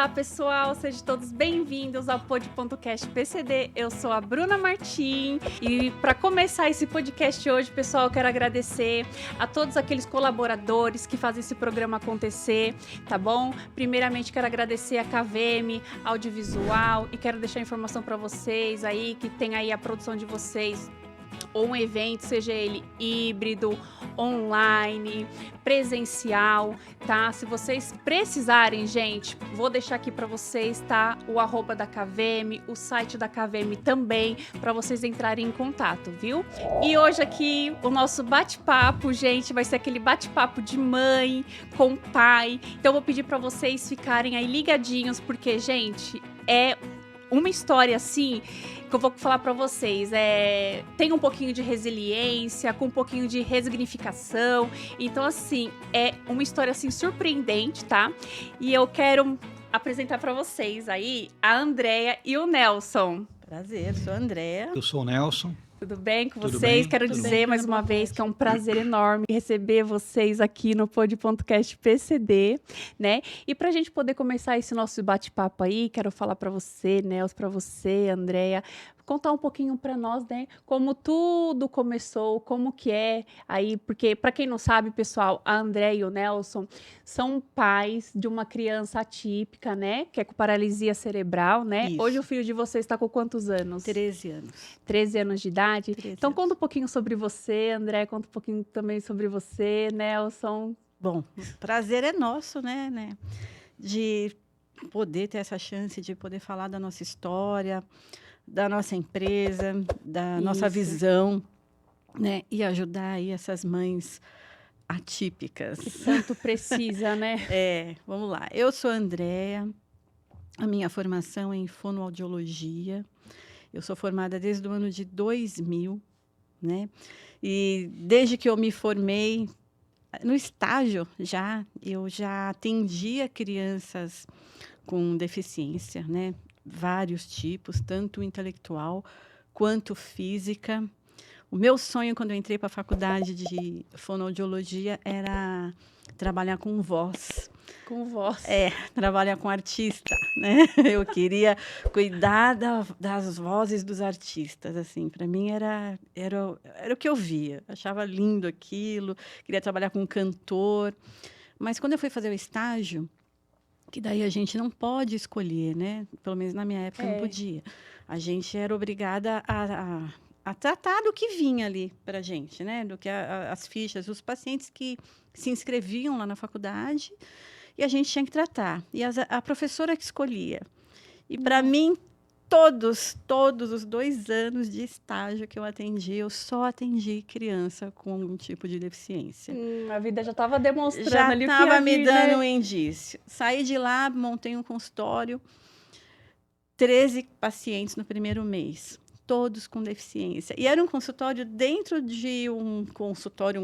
Olá, pessoal, sejam todos bem-vindos ao Pod.cast PCD. Eu sou a Bruna Martim e para começar esse podcast hoje, pessoal, eu quero agradecer a todos aqueles colaboradores que fazem esse programa acontecer, tá bom? Primeiramente, quero agradecer a KVM Audiovisual e quero deixar a informação para vocês aí que tem aí a produção de vocês ou um evento, seja ele híbrido, online, presencial, tá? Se vocês precisarem, gente, vou deixar aqui para vocês, tá? O @ da KVM, o site da KVM também, para vocês entrarem em contato, viu? E hoje aqui, o nosso bate-papo, gente, vai ser aquele bate-papo de mãe com pai. Então, eu vou pedir para vocês ficarem aí ligadinhos, porque, gente, é uma história assim que eu vou falar para vocês, tem um pouquinho de resiliência, com um pouquinho de resignificação, então assim, é uma história assim surpreendente, tá? E eu quero apresentar para vocês aí a Andréia e o Nelson. Prazer, sou a Andréia. Eu sou o Nelson. Tudo bem com Tudo vocês? bem? Quero Tudo dizer bem, mais uma boa vez tarde. que é um prazer enorme receber vocês aqui no Pod.cast PCD, né? E pra gente poder começar esse nosso bate-papo aí, quero falar pra você, Nelson, pra você, Andréia, contar um pouquinho pra nós, né? Como tudo começou, como que é aí, porque pra quem não sabe, pessoal, a Andréia e o Nelson são pais de uma criança atípica, né? Que é com paralisia cerebral, né? Isso. Hoje o filho de vocês está com quantos anos? 13 anos. 13 anos de idade. 13 Então, anos. conta um pouquinho sobre você, André, conta um pouquinho também sobre você, Nelson. Bom, o prazer é nosso, né? De poder ter essa chance de poder falar da nossa história, da nossa empresa, da nossa Isso. visão, né? E ajudar aí essas mães atípicas. Que tanto precisa, né? Vamos lá. Eu sou a Andréia, a minha formação é em fonoaudiologia. Eu sou formada desde o ano de 2000, né? E desde que eu me formei, no estágio eu já atendia crianças com deficiência, né? Vários tipos, tanto intelectual quanto física. O meu sonho, quando eu entrei para a faculdade de fonoaudiologia, era trabalhar com voz. Com voz. Trabalhar com artista, né? Eu queria cuidar das vozes dos artistas, assim. Para mim era o que eu via. Achava lindo aquilo. Queria trabalhar com cantor. Mas quando eu fui fazer o estágio, que daí a gente não pode escolher, né? Pelo menos na minha época não podia. A gente era obrigada a tratar do que vinha ali para a gente, né? Do que as fichas, os pacientes que se inscreviam lá na faculdade e a gente tinha que tratar. E a professora que escolhia. E para mim, todos os 2 anos de estágio que eu atendi, eu só atendi criança com algum tipo de deficiência. A vida já estava demonstrando Já ali o que estava ia me vir, dando né? um indício. Saí de lá, montei um consultório, 13 pacientes no primeiro mês, todos com deficiência. E era um consultório dentro de um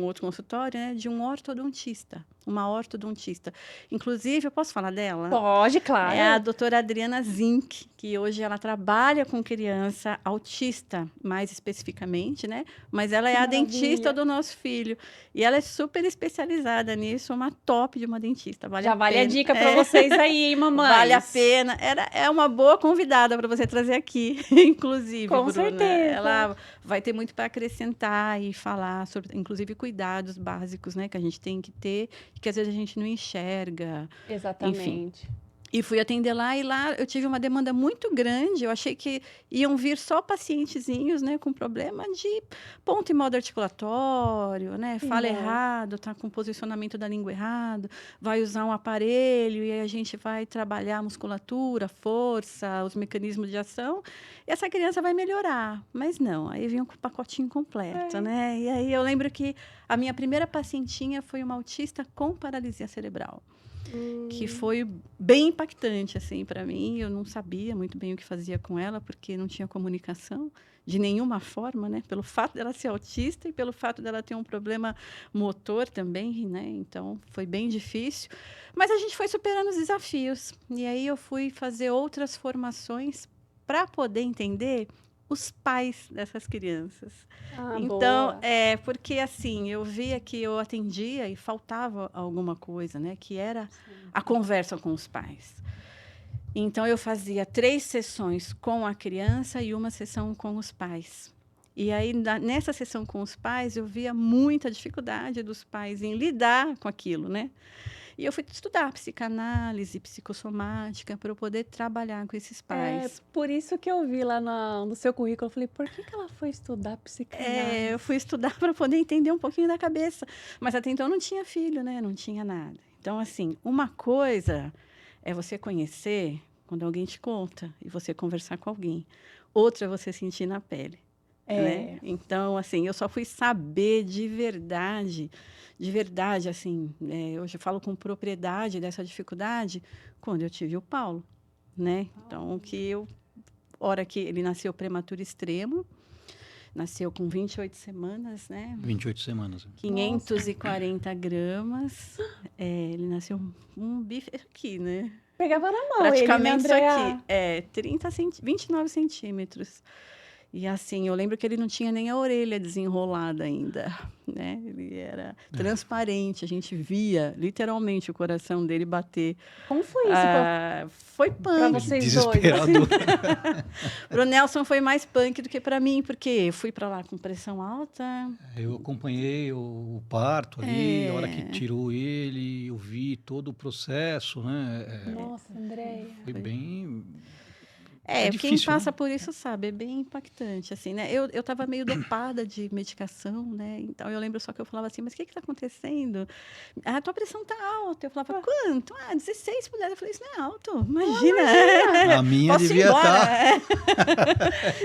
outro consultório, né, de um ortodontista, uma ortodontista. Inclusive, eu posso falar dela? Pode, claro. É a doutora Adriana Zink, que hoje ela trabalha com criança autista, mais especificamente, né? Mas ela é a maravilha. dentista do nosso filho. E ela é super especializada nisso, uma top de uma dentista. Já vale a pena. dica para vocês aí, hein, mamães? Vale a pena. É uma boa convidada para você trazer aqui, inclusive, Com Bruna. certeza. Ela vai ter muito para acrescentar e falar sobre, inclusive, cuidados básicos, né, que a gente tem que ter, que às vezes a gente não enxerga. Exatamente. E fui atender lá, e lá eu tive uma demanda muito grande. Eu achei que iam vir só pacientezinhos, né, com problema de ponto e modo articulatório, né, fala Não. errado, tá com o posicionamento da língua errado, vai usar um aparelho e aí a gente vai trabalhar a musculatura, a força, os mecanismos de ação, e essa criança vai melhorar. Mas não, aí vinha com o pacotinho completo, né? E aí eu lembro que a minha primeira pacientinha foi uma autista com paralisia cerebral. Que foi bem impactante, assim, para mim. Eu não sabia muito bem o que fazia com ela, porque não tinha comunicação de nenhuma forma, né? Pelo fato dela ser autista e pelo fato dela ter um problema motor também, né? Então, foi bem difícil. Mas a gente foi superando os desafios. E aí eu fui fazer outras formações para poder entender os pais dessas crianças. Então, Boa. porque assim, eu via que eu atendia e faltava alguma coisa, né? Que era a conversa com os pais. Então, eu fazia 3 sessões com a criança e uma sessão com os pais. E aí, nessa sessão com os pais, eu via muita dificuldade dos pais em lidar com aquilo, né? E eu fui estudar psicanálise, psicossomática, para eu poder trabalhar com esses pais. Por isso que eu vi lá no seu currículo, eu falei, por que ela foi estudar psicanálise? Eu fui estudar para poder entender um pouquinho da cabeça. Mas até então eu não tinha filho, né? Não tinha nada. Então, assim, uma coisa é você conhecer quando alguém te conta e você conversar com alguém. Outra é você sentir na pele. Né? Então, assim, eu só fui saber de verdade, assim, hoje eu falo com propriedade dessa dificuldade quando eu tive o Paulo, né? Então, hora que ele nasceu prematuro extremo, nasceu com 28 semanas, né? 28 semanas. 540 gramas, ele nasceu um bife aqui, né? Pegava na mão Praticamente ele, né, isso aqui, 29 centímetros. E assim, eu lembro que ele não tinha nem a orelha desenrolada ainda, né? Ele era transparente, a gente via literalmente o coração dele bater. Como foi isso? Foi punk. Pra vocês Desesperador. Pro Nelson foi mais punk do que para mim, porque eu fui para lá com pressão alta. Eu acompanhei o parto ali, a hora que tirou ele, eu vi todo o processo, né? Nossa, Andréia. Foi bem... Quem passa por isso sabe, é bem impactante, assim, né? Eu estava meio dopada de medicação, né? Então, eu lembro só que eu falava assim, mas o que está acontecendo? A tua pressão está alta. Eu falava, quanto? 16 por 10. Eu falei, isso não é alto, imagina. A minha devia estar...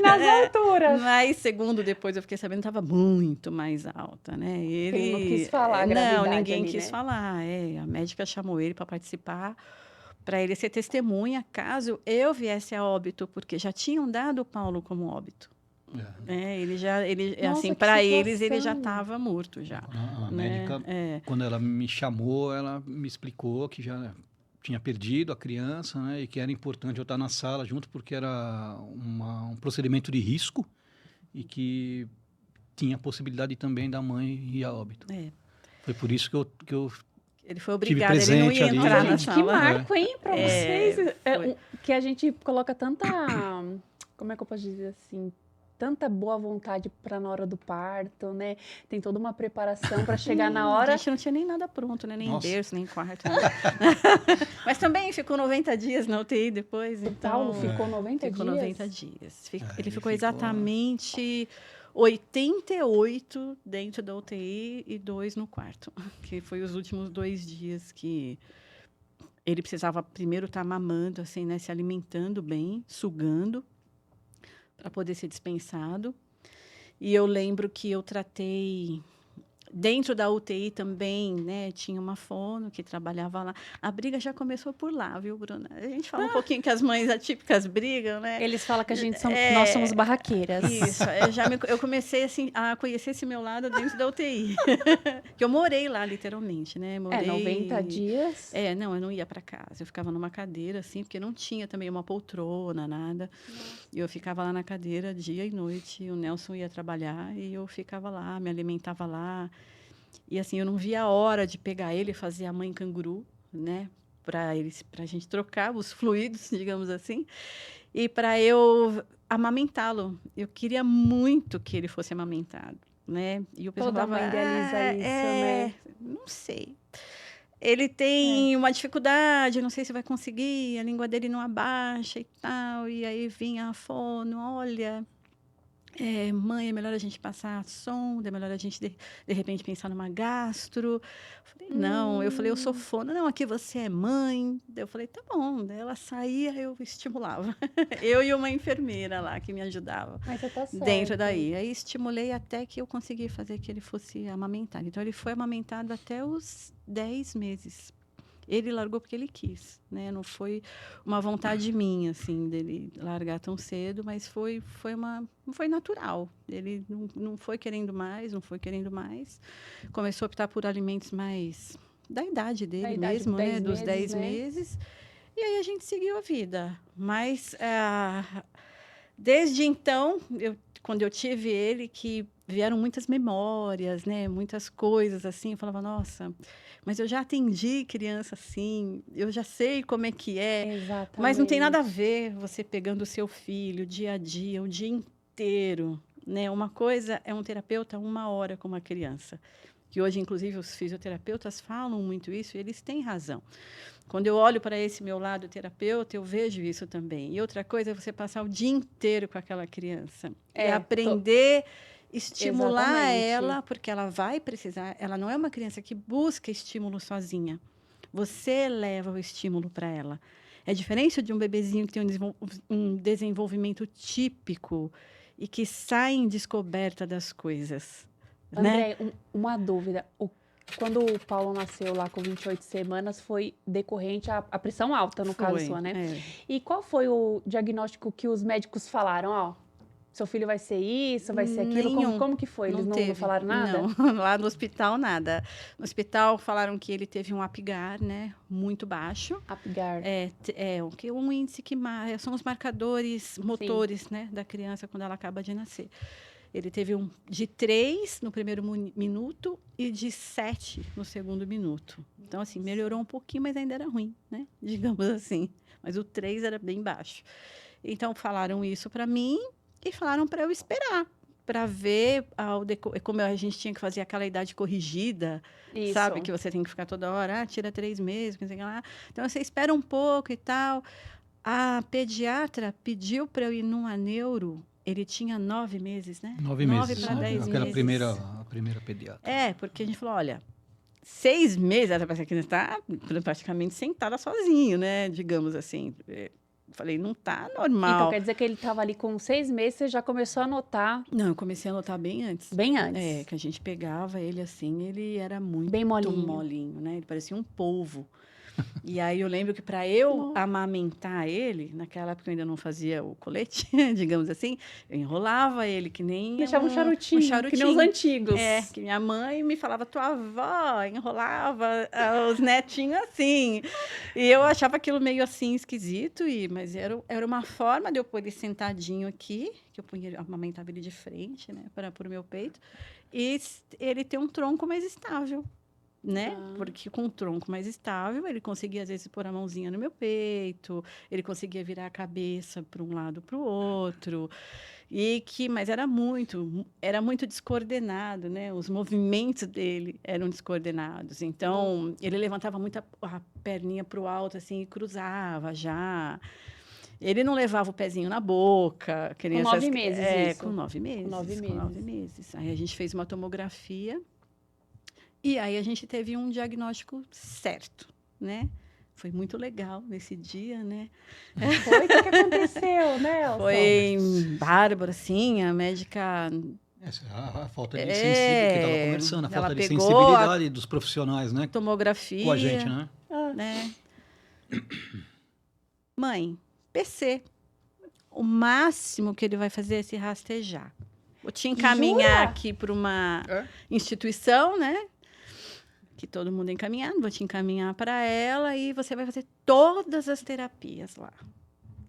Nas alturas. Mas, segundo depois, eu fiquei sabendo que estava muito mais alta, né? Ele não quis falar a gravidade. Não, ninguém ali, quis falar. A médica chamou ele para participar, para ele ser testemunha caso eu viesse a óbito, porque já tinham dado o Paulo como óbito. Nossa, assim, para eles, ele já estava morto já. A médica, quando ela me chamou, ela me explicou que já tinha perdido a criança, né, e que era importante eu estar na sala junto, porque era um procedimento de risco e que tinha a possibilidade também da mãe ir a óbito. Foi por isso que eu ele foi obrigado, ele não ia entrar na sala. Que marco, hein, para vocês. Que a gente coloca tanta, como é que eu posso dizer assim, tanta boa vontade para na hora do parto, né? Tem toda uma preparação para chegar na hora. A gente não tinha nem nada pronto, né? Nem berço, nem quarto. Né? Mas também ficou 90 dias na UTI depois. O Paulo ficou 90 dias? Ficou 90 dias. Ele ficou exatamente 88 dentro da UTI e 2 no quarto, que foi os últimos 2 dias que ele precisava primeiro estar mamando, assim, né, se alimentando bem, sugando, para poder ser dispensado. E eu lembro que eu tratei... Dentro da UTI também, né, tinha uma fono que trabalhava lá. A briga já começou por lá, viu, Bruna? A gente fala um pouquinho que as mães atípicas brigam, né? Eles falam que nós somos barraqueiras. Isso. Eu comecei assim, a conhecer esse meu lado dentro da UTI. Que eu morei lá, literalmente, né? 90 dias? Não, eu não ia para casa. Eu ficava numa cadeira, assim, porque não tinha também uma poltrona, nada. E eu ficava lá na cadeira dia e noite. O Nelson ia trabalhar e eu ficava lá, me alimentava lá. E assim, eu não via a hora de pegar ele e fazer a mãe canguru, né? Para a gente trocar os fluidos, digamos assim, e para eu amamentá-lo. Eu queria muito que ele fosse amamentado, né? E o pessoal toda falava, mãe idealiza isso, né? Não sei. Ele tem uma dificuldade, não sei se vai conseguir, a língua dele não abaixa e tal. E aí vinha a fono, olha... mãe, é melhor a gente passar sonda, é melhor a gente, de repente, pensar numa gastro. Eu falei, eu sou fono. Não, aqui você é mãe. Eu falei, tá bom. Daí ela saía, eu estimulava. Eu e uma enfermeira lá que me ajudava. Mas você tá certo. Dentro daí. Aí estimulei até que eu consegui fazer que ele fosse amamentado. Então, ele foi amamentado até os 10 meses. Ele largou porque ele quis, né? Não foi uma vontade minha, assim, dele largar tão cedo, mas foi natural. Ele não foi querendo mais, Começou a optar por alimentos mais da idade dele mesmo, né? Dos 10 meses. E aí a gente seguiu a vida. Mas, desde então, quando eu tive ele, que vieram muitas memórias, né? Muitas coisas assim. Eu falava, nossa, mas eu já atendi criança assim, eu já sei como é que é. Exatamente. Mas não tem nada a ver você pegando o seu filho dia a dia, o dia inteiro, né? Uma coisa é um terapeuta 1 hora com uma criança. Que hoje, inclusive, os fisioterapeutas falam muito isso e eles têm razão. Quando eu olho para esse meu lado terapeuta, eu vejo isso também. E outra coisa é você passar o dia inteiro com aquela criança. E aprender, estimular ela, porque ela vai precisar. Ela não é uma criança que busca estímulo sozinha. Você leva o estímulo para ela. É diferente de um bebezinho que tem um desenvolvimento típico e que sai em descoberta das coisas. André, uma dúvida. Quando o Paulo nasceu lá com 28 semanas, foi decorrente à pressão alta, no caso sua, né? É. E qual foi o diagnóstico que os médicos falaram? Ó, seu filho vai ser isso, vai ser aquilo? Como que foi? Eles não falaram nada? Não, lá no hospital, nada. No hospital falaram que ele teve um Apgar, né? Muito baixo. Apgar. Um índice que são os marcadores motores, né? Da criança quando ela acaba de nascer. Ele teve de 3 no primeiro minuto e de 7 no segundo minuto. Então, assim, melhorou um pouquinho, mas ainda era ruim, né? Digamos assim. Mas o 3 era bem baixo. Então, falaram isso para mim e falaram para eu esperar, para ver como a gente tinha que fazer aquela idade corrigida, isso. Sabe? Que você tem que ficar toda hora, tira 3 meses, não sei o que lá. Então, você espera um pouco e tal. A pediatra pediu para eu ir numa neuro. Ele tinha 9 meses, né? 9 meses. 9 para 10 meses. Aquela a primeira pediatra. Porque a gente falou, olha, 6 meses, ela parece que está praticamente sentada sozinho, né? Digamos assim. Falei, não está normal. Então, quer dizer que ele estava ali com 6 meses, você já começou a notar? Não, eu comecei a notar bem antes. Bem antes? Que a gente pegava ele assim, ele era muito bem molinho, né? Ele parecia um polvo. E aí eu lembro que para eu amamentar ele, naquela época eu ainda não fazia o colete, digamos assim, eu enrolava ele que nem... Deixava um charutinho, que nem os antigos. Que minha mãe me falava, tua avó enrolava os netinhos assim. E eu achava aquilo meio assim esquisito, mas era uma forma de eu pôr ele sentadinho aqui, que eu amamentava ele de frente, né, para o meu peito, e ele ter um tronco mais estável. Né? Porque com um tronco mais estável, ele conseguia, às vezes, pôr a mãozinha no meu peito, ele conseguia virar a cabeça para um lado para o outro, mas era muito descoordenado, né? Os movimentos dele eram descoordenados. Então, ele levantava muito a perninha para o alto, assim, e cruzava já. Ele não levava o pezinho na boca. Com 9 meses, isso? Com 9 meses. Com 9 meses. Aí a gente fez uma tomografia. E aí a gente teve um diagnóstico certo, né? Foi muito legal nesse dia, né? Foi? O que aconteceu, Nelson? Foi bárbaro, assim, a médica... A falta de sensibilidade, que estava conversando, a falta de sensibilidade dos profissionais, né? Tomografia. Com a gente, né? Né? Mãe, PC. O máximo que ele vai fazer é se rastejar. Vou te encaminhar aqui para uma instituição, né? Que todo mundo é encaminhado, vou te encaminhar para ela e você vai fazer todas as terapias lá.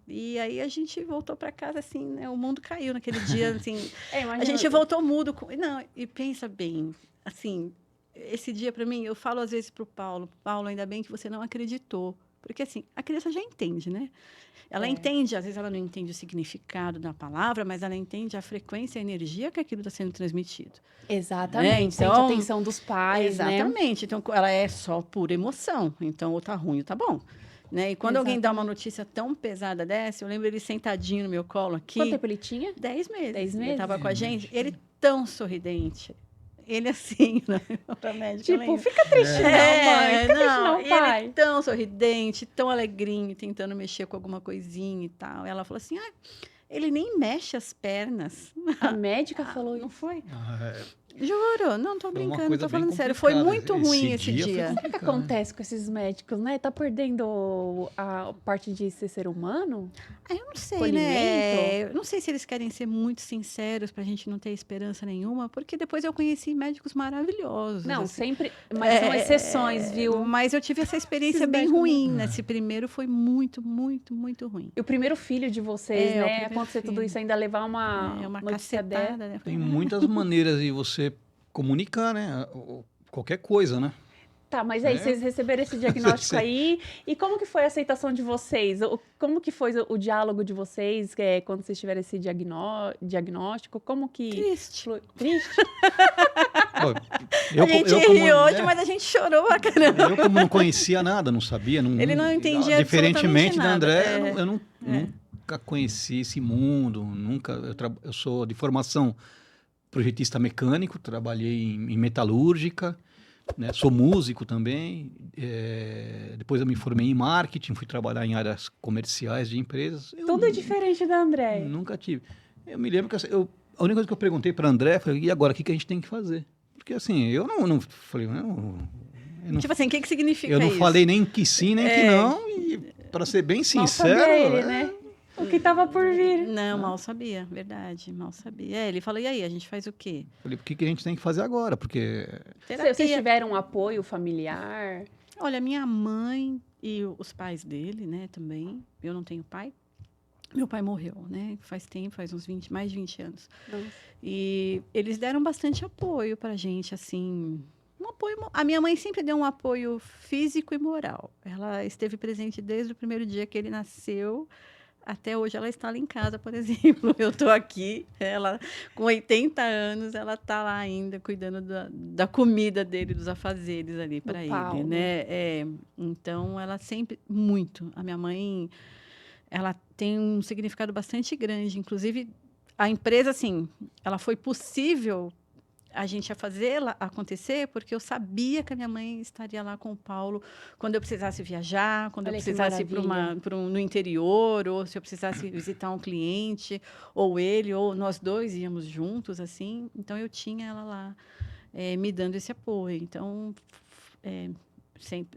E aí a gente voltou para casa assim, né? O mundo caiu naquele dia, assim. A gente voltou mudo. Não, e pensa bem, assim, esse dia para mim, eu falo às vezes para o Paulo, ainda bem que você não acreditou. Porque, assim, a criança já entende, né? Ela entende, às vezes ela não entende o significado da palavra, mas ela entende a frequência, a energia que aquilo está sendo transmitido. Exatamente. Então, sente a atenção dos pais, exatamente. Então, ela é só pura emoção. Então, ou tá ruim ou tá bom. Né? E quando alguém dá uma notícia tão pesada dessa, eu lembro ele sentadinho no meu colo aqui. Quanto tempo ele tinha? 10 meses. 10 meses? Ele estava com a gente. Ele tão sorridente. Ele assim, né? Pra médica, tipo, fica triste não, mãe. Fica triste não, pai. Ele tão sorridente, tão alegrinho, tentando mexer com alguma coisinha e tal. Ela falou assim, ele nem mexe as pernas. A médica falou isso? Não foi? Juro, não tô Foi uma brincando, coisa tô bem falando sério. Foi complicada. muito ruim esse Foi dia. O que complicado. acontece com esses médicos, né? Tá perdendo a parte de ser humano? Ah, eu não sei, Acolhimento? né? Eu não sei se eles querem ser muito sinceros pra gente não ter esperança nenhuma, porque depois eu conheci médicos maravilhosos. Não, assim. sempre. Mas são exceções, viu? Mas eu tive essa experiência Esses bem médicos ruim. não- Nesse primeiro foi muito, muito, muito ruim. E o primeiro filho de vocês, É, o né? primeiro Acontecer tudo filho. isso, ainda levar uma, É uma notícia cacetada, dessa. né? Tem muitas maneiras de você comunicar, né? Qualquer coisa, né? Tá, mas aí, É. vocês receberam esse diagnóstico Sim. aí, e como que foi a aceitação de vocês? Como que foi o diálogo de vocês quando vocês tiveram esse diagnóstico? Como que... Triste. Triste? Ó, A gente ri hoje, mas a gente chorou a caramba. Eu, como não conhcia nada, não sabia. Ele não entendia Diferentemente absolutamente da nada. André, É. eu nunca conheci esse mundo. Eu sou de formação projetista mecânico, trabalhei em metalúrgica, né? Sou músico também. Depois eu me formei em marketing, fui trabalhar em áreas comerciais de empresas. Eu Tudo diferente da André. nunca tive. Eu me lembro que a única coisa que eu perguntei para André foi: e agora, o que a gente tem que fazer? Porque assim, eu não falei, eu não, Tipo assim, o que significa eu não isso? falei nem que sim, nem que não. E para ser bem Mal sincero, sabia ele, né? O que tava por vir. Não, mal sabia, verdade, mal sabia. Ele falou, e aí, a gente faz o quê? falei, o que a gente tem que fazer agora? Porque Vocês tiveram um apoio familiar? Olha, minha mãe e os pais dele, né, também. Eu não tenho pai. Meu pai morreu, né? Faz tempo, faz uns mais de 20 anos. Nossa. E eles deram bastante apoio pra gente, assim. Um apoio. A minha mãe sempre deu um apoio físico e moral. Ela esteve presente desde o primeiro dia que ele nasceu. Até hoje ela está lá em casa, por exemplo. Eu estou aqui, ela com 80 anos, ela está lá ainda cuidando da comida dele, dos afazeres ali para ele, Paulo. né? Então, ela sempre, muito. A minha mãe, ela tem um significado bastante grande. Inclusive, a empresa, assim, ela foi possível a gente ia fazer acontecer, porque eu sabia que a minha mãe estaria lá com o Paulo quando eu precisasse viajar, quando Olha eu que precisasse ir maravilha. no interior, ou se eu precisasse visitar um cliente, ou ele, ou nós dois íamos juntos, assim. Então, eu tinha ela lá me dando esse apoio. Então,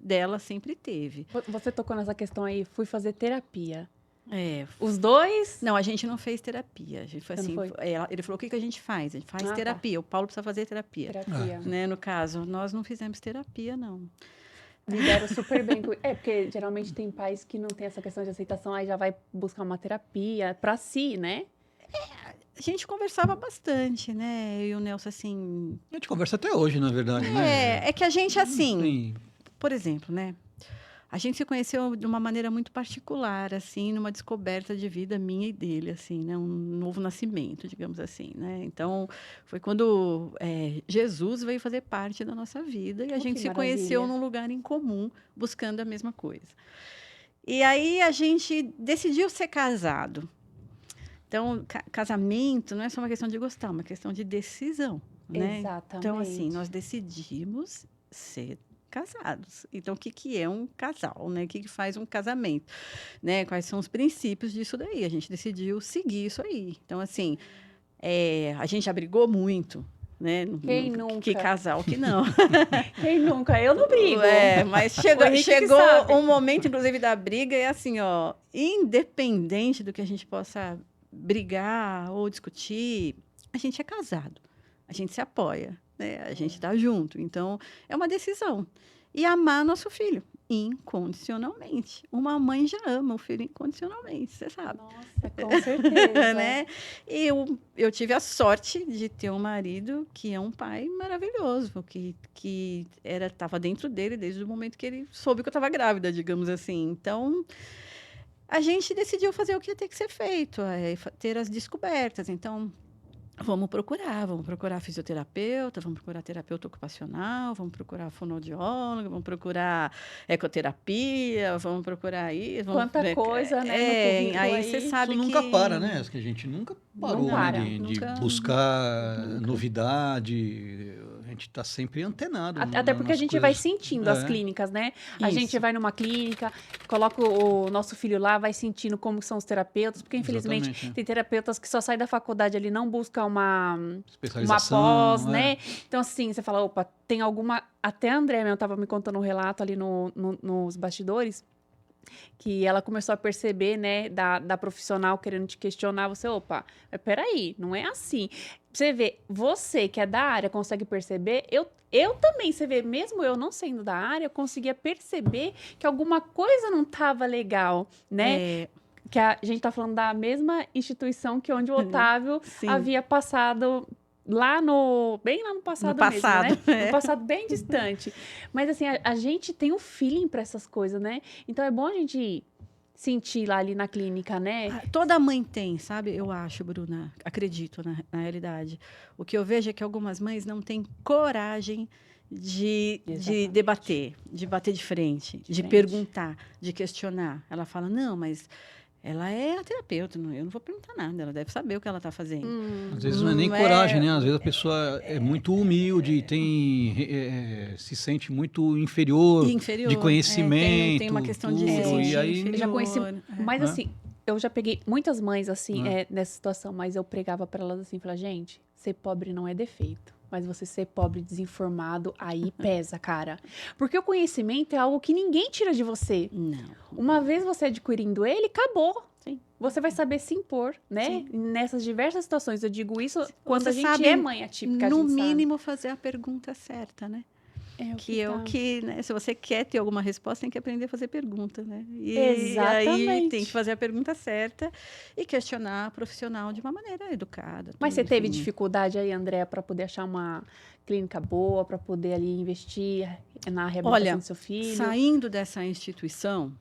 dela sempre teve. Você tocou nessa questão aí, fui fazer terapia. É, Os dois? não, a gente não fez terapia. A gente foi Você não assim, foi? ele falou, o que a gente faz? A gente faz Ah, tá. terapia. O Paulo precisa fazer terapia. Terapia. Né? No caso, nós não fizemos terapia, não. Lidaram super bem com... porque geralmente tem pais que não tem essa questão de aceitação, aí já vai buscar uma terapia pra si, né? A gente conversava bastante, né? Eu e o Nelson, assim... a gente conversa até hoje, na verdade, né? É que a gente, assim... Tem- Por exemplo, né? A gente se conheceu de uma maneira muito particular, assim, numa descoberta de vida minha e dele, assim, né? Um novo nascimento, digamos assim, né? Então, foi quando Jesus veio fazer parte da nossa vida e a gente que se conheceu maravilha. num lugar em comum, buscando a mesma coisa. E aí, a gente decidiu ser casado. Então, casamento não é só uma questão de gostar, é uma questão de decisão, né? Exatamente. Então, assim, nós decidimos ser casados. Então, o que é um casal, né? O que faz um casamento, né? Quais são os princípios disso daí? A gente decidiu seguir isso aí. Então, assim, a gente já brigou muito, né? Quem nunca? Que casal que não. Quem nunca? Eu não brigo. Mas O Henrique que chegou sabe. um momento, inclusive, da briga, e assim, ó, independente do que a gente possa brigar ou discutir, a gente é casado, a gente se apoia, né? A gente está junto. Então, é uma decisão. E amar nosso filho incondicionalmente. Uma mãe já ama o filho incondicionalmente, você sabe. Nossa, com certeza. Né? E eu tive a sorte de ter um marido que é um pai maravilhoso, que estava dentro dele desde o momento que ele soube que eu estava grávida, digamos assim. Então, a gente decidiu fazer o que ia ter que ser feito, ter as descobertas. Então, vamos procurar fisioterapeuta, vamos procurar terapeuta ocupacional, vamos procurar fonoaudióloga, vamos procurar ecoterapia, vamos procurar isso. Quanta coisa, né, no currículo aí aí. você sabe Isso que... nunca para, né? Acho que a gente nunca parou, para, né? De nunca- buscar novidade. A gente está sempre antenado. Até porque a gente vai sentindo as clínicas, né? A gente vai numa clínica, coloca o nosso filho lá, vai sentindo como são os terapeutas, porque infelizmente tem terapeutas que só saem da faculdade ali, não buscam uma pós, né? Então assim, você fala, opa, tem alguma... Até a André mesmo estava me contando um relato ali nos bastidores, que ela começou a perceber, né, da profissional querendo te questionar, você, opa, mas peraí, não é assim. Você vê, você que é da área consegue perceber, eu também, você vê, mesmo eu não sendo da área, eu conseguia perceber que alguma coisa não estava legal, né? Que a gente tá falando da mesma instituição que onde o Otávio havia passado... bem lá no passado mesmo, né? No passado bem distante. Mas assim, a gente tem um feeling para essas coisas, né? Então é bom a gente sentir lá ali na clínica, né? Toda mãe tem, sabe? Eu acho, Bruna, acredito na realidade. O que eu vejo é que algumas mães não têm coragem de debater, de bater de frente, de perguntar, de questionar. Ela fala, não, mas... Ela é a terapeuta, eu não vou perguntar nada, ela deve saber o que ela está fazendo. Às vezes não é nem coragem, né? Às vezes a pessoa é muito humilde, se sente muito inferior de conhecimento. Tem uma questão de e aí, eu já conheci, mas assim, eu já peguei muitas mães assim, nessa situação, mas eu pregava para elas assim, falava, gente, ser pobre não é defeito. Mas você ser pobre, desinformado, aí pesa, cara. Porque o conhecimento é algo que ninguém tira de você. Não. Uma vez você adquirindo ele, acabou. Sim. Você vai saber se impor, né? Sim. Nessas diversas situações. Eu digo isso quando a gente é mãe atípica. No mínimo, fazer a pergunta certa, né? Né? Se você quer ter alguma resposta, tem que aprender a fazer pergunta, né? Exatamente. Aí tem que fazer a pergunta certa e questionar a profissional de uma maneira educada. Mas você teve dificuldade aí, Andréa, para poder achar uma clínica boa, para poder ali investir na reabilitação do seu filho? Saindo dessa instituição,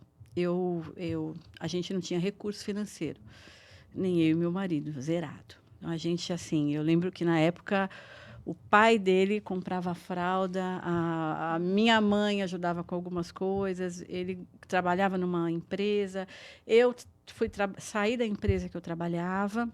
a gente não tinha recurso financeiro, nem eu e meu marido, zerado. Então, a gente, assim, eu lembro que na época... O pai dele comprava fralda, a minha mãe ajudava com algumas coisas, ele trabalhava numa empresa. Eu saí da empresa que eu trabalhava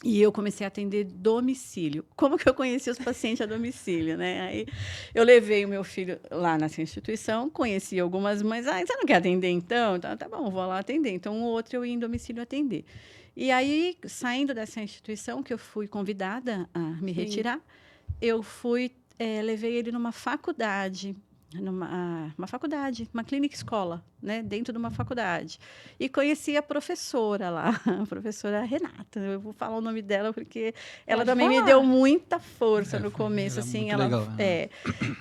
e eu comecei a atender domicílio. Como que eu conheci os pacientes a domicílio, né? Aí eu levei o meu filho lá nessa instituição, conheci algumas mães. Você não quer atender então? Tá bom, vou lá atender. Então, um outro eu ia em domicílio atender. E aí, saindo dessa instituição, que eu fui convidada a me retirar, eu levei ele numa faculdade, uma clínica escola, né, dentro de uma faculdade. E conheci a professora lá, a professora Renata. Eu vou falar o nome dela porque ela também me deu muita força no começo, assim, legal,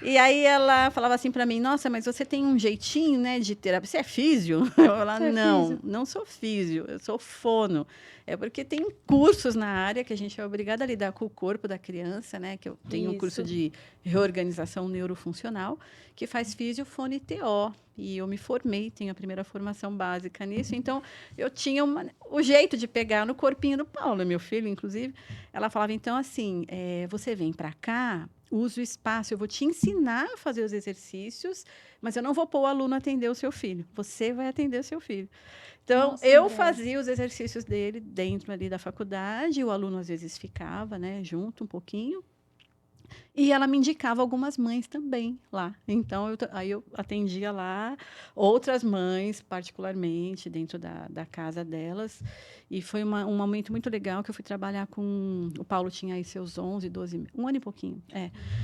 E aí ela falava assim para mim: "Nossa, mas você tem um jeitinho, né, de terapia. Você é físio?" Eu falava: "Não sou físio, eu sou fono." É porque tem cursos na área que a gente é obrigada a lidar com o corpo da criança, né? Que eu tenho um curso de reorganização neurofuncional, que faz físio, fono e TO. E eu me formei, tenho a primeira formação básica nisso. Então, eu tinha o jeito de pegar no corpinho do Paulo, meu filho, inclusive. Ela falava, então, assim, você vem para cá, usa o espaço, eu vou te ensinar a fazer os exercícios, mas eu não vou pôr o aluno a atender o seu filho. Você vai atender o seu filho. Então, eu fazia os exercícios dele dentro ali da faculdade, o aluno às vezes ficava, né, junto um pouquinho. E ela me indicava algumas mães também lá. Então, aí eu atendia lá outras mães, particularmente, dentro da casa delas. E foi um momento muito legal que eu fui trabalhar com... O Paulo tinha aí seus 11, 12... Um ano e pouquinho,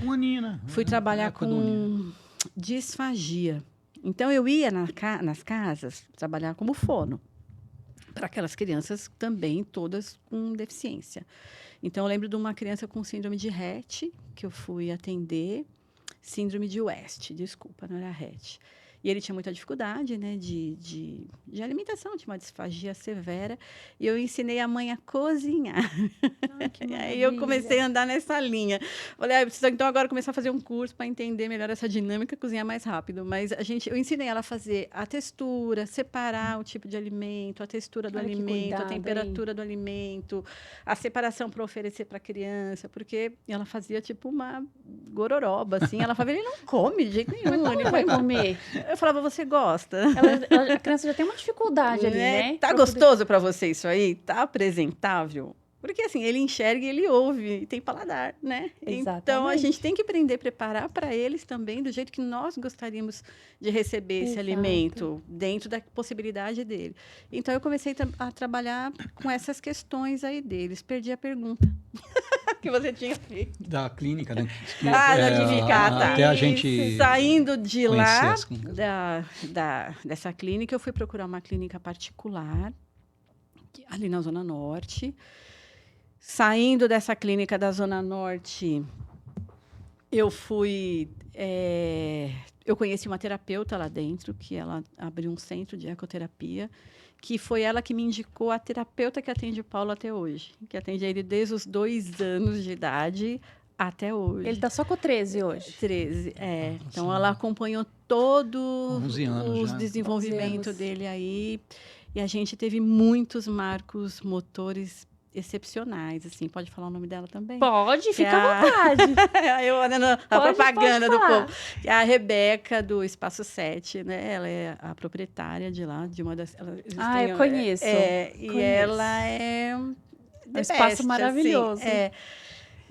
Um aninho, né? Fui trabalhar com disfagia. Então, eu ia nas casas trabalhar como fono para aquelas crianças também, todas com deficiência. Então, eu lembro de uma criança com síndrome de Rett, que eu fui atender, síndrome de West, desculpa, não era Rett. E ele tinha muita dificuldade, né, de alimentação, tinha uma disfagia severa. E eu ensinei a mãe a cozinhar. E aí eu comecei a andar nessa linha. Falei, preciso então agora começar a fazer um curso para entender melhor essa dinâmica, cozinhar mais rápido. Mas eu ensinei ela a fazer a textura, separar o tipo de alimento, a textura do alimento, a temperatura do alimento, a separação para oferecer para a criança, porque ela fazia tipo uma gororoba, assim. Ela falava, ele não come de jeito nenhum, ele vai comer. Eu falava, você gosta? A criança já tem uma dificuldade ali, né? Tá gostoso para você isso aí? Tá apresentável? Porque, assim, ele enxerga e ele ouve, e tem paladar, né? Então, a Exatamente. gente tem que aprender a preparar para eles também do jeito que nós gostaríamos de receber esse Exato. alimento, dentro da possibilidade dele. Então, eu comecei a trabalhar com essas questões aí deles. Perdi a pergunta que você tinha feito. Da clínica, né? Da clínica, tá. Até a gente Saindo de conhecer lá, as clínicas. dessa clínica, eu fui procurar uma clínica particular, ali na Zona Norte. Saindo dessa clínica da Zona Norte, eu fui... eu conheci uma terapeuta lá dentro, que ela abriu um centro de ecoterapia, que foi ela que me indicou a terapeuta que atende o Paulo até hoje, que atende ele desde os 2 anos de idade até hoje. Ele tá só com 13 hoje. 13, Nossa. Então, ela acompanhou todo 11 anos o já. desenvolvimento 11 anos. dele aí. E a gente teve muitos marcos motores excepcionais, assim. Pode falar o nome dela também? Pode, fica a- à vontade. Eu olhando a Pode propaganda do falar. povo. É a Rebeca, do Espaço 7, né? Ela é a proprietária de lá, de uma das... eles têm, Eu conheço. e Conheço. ela é... Um espaço maravilhoso.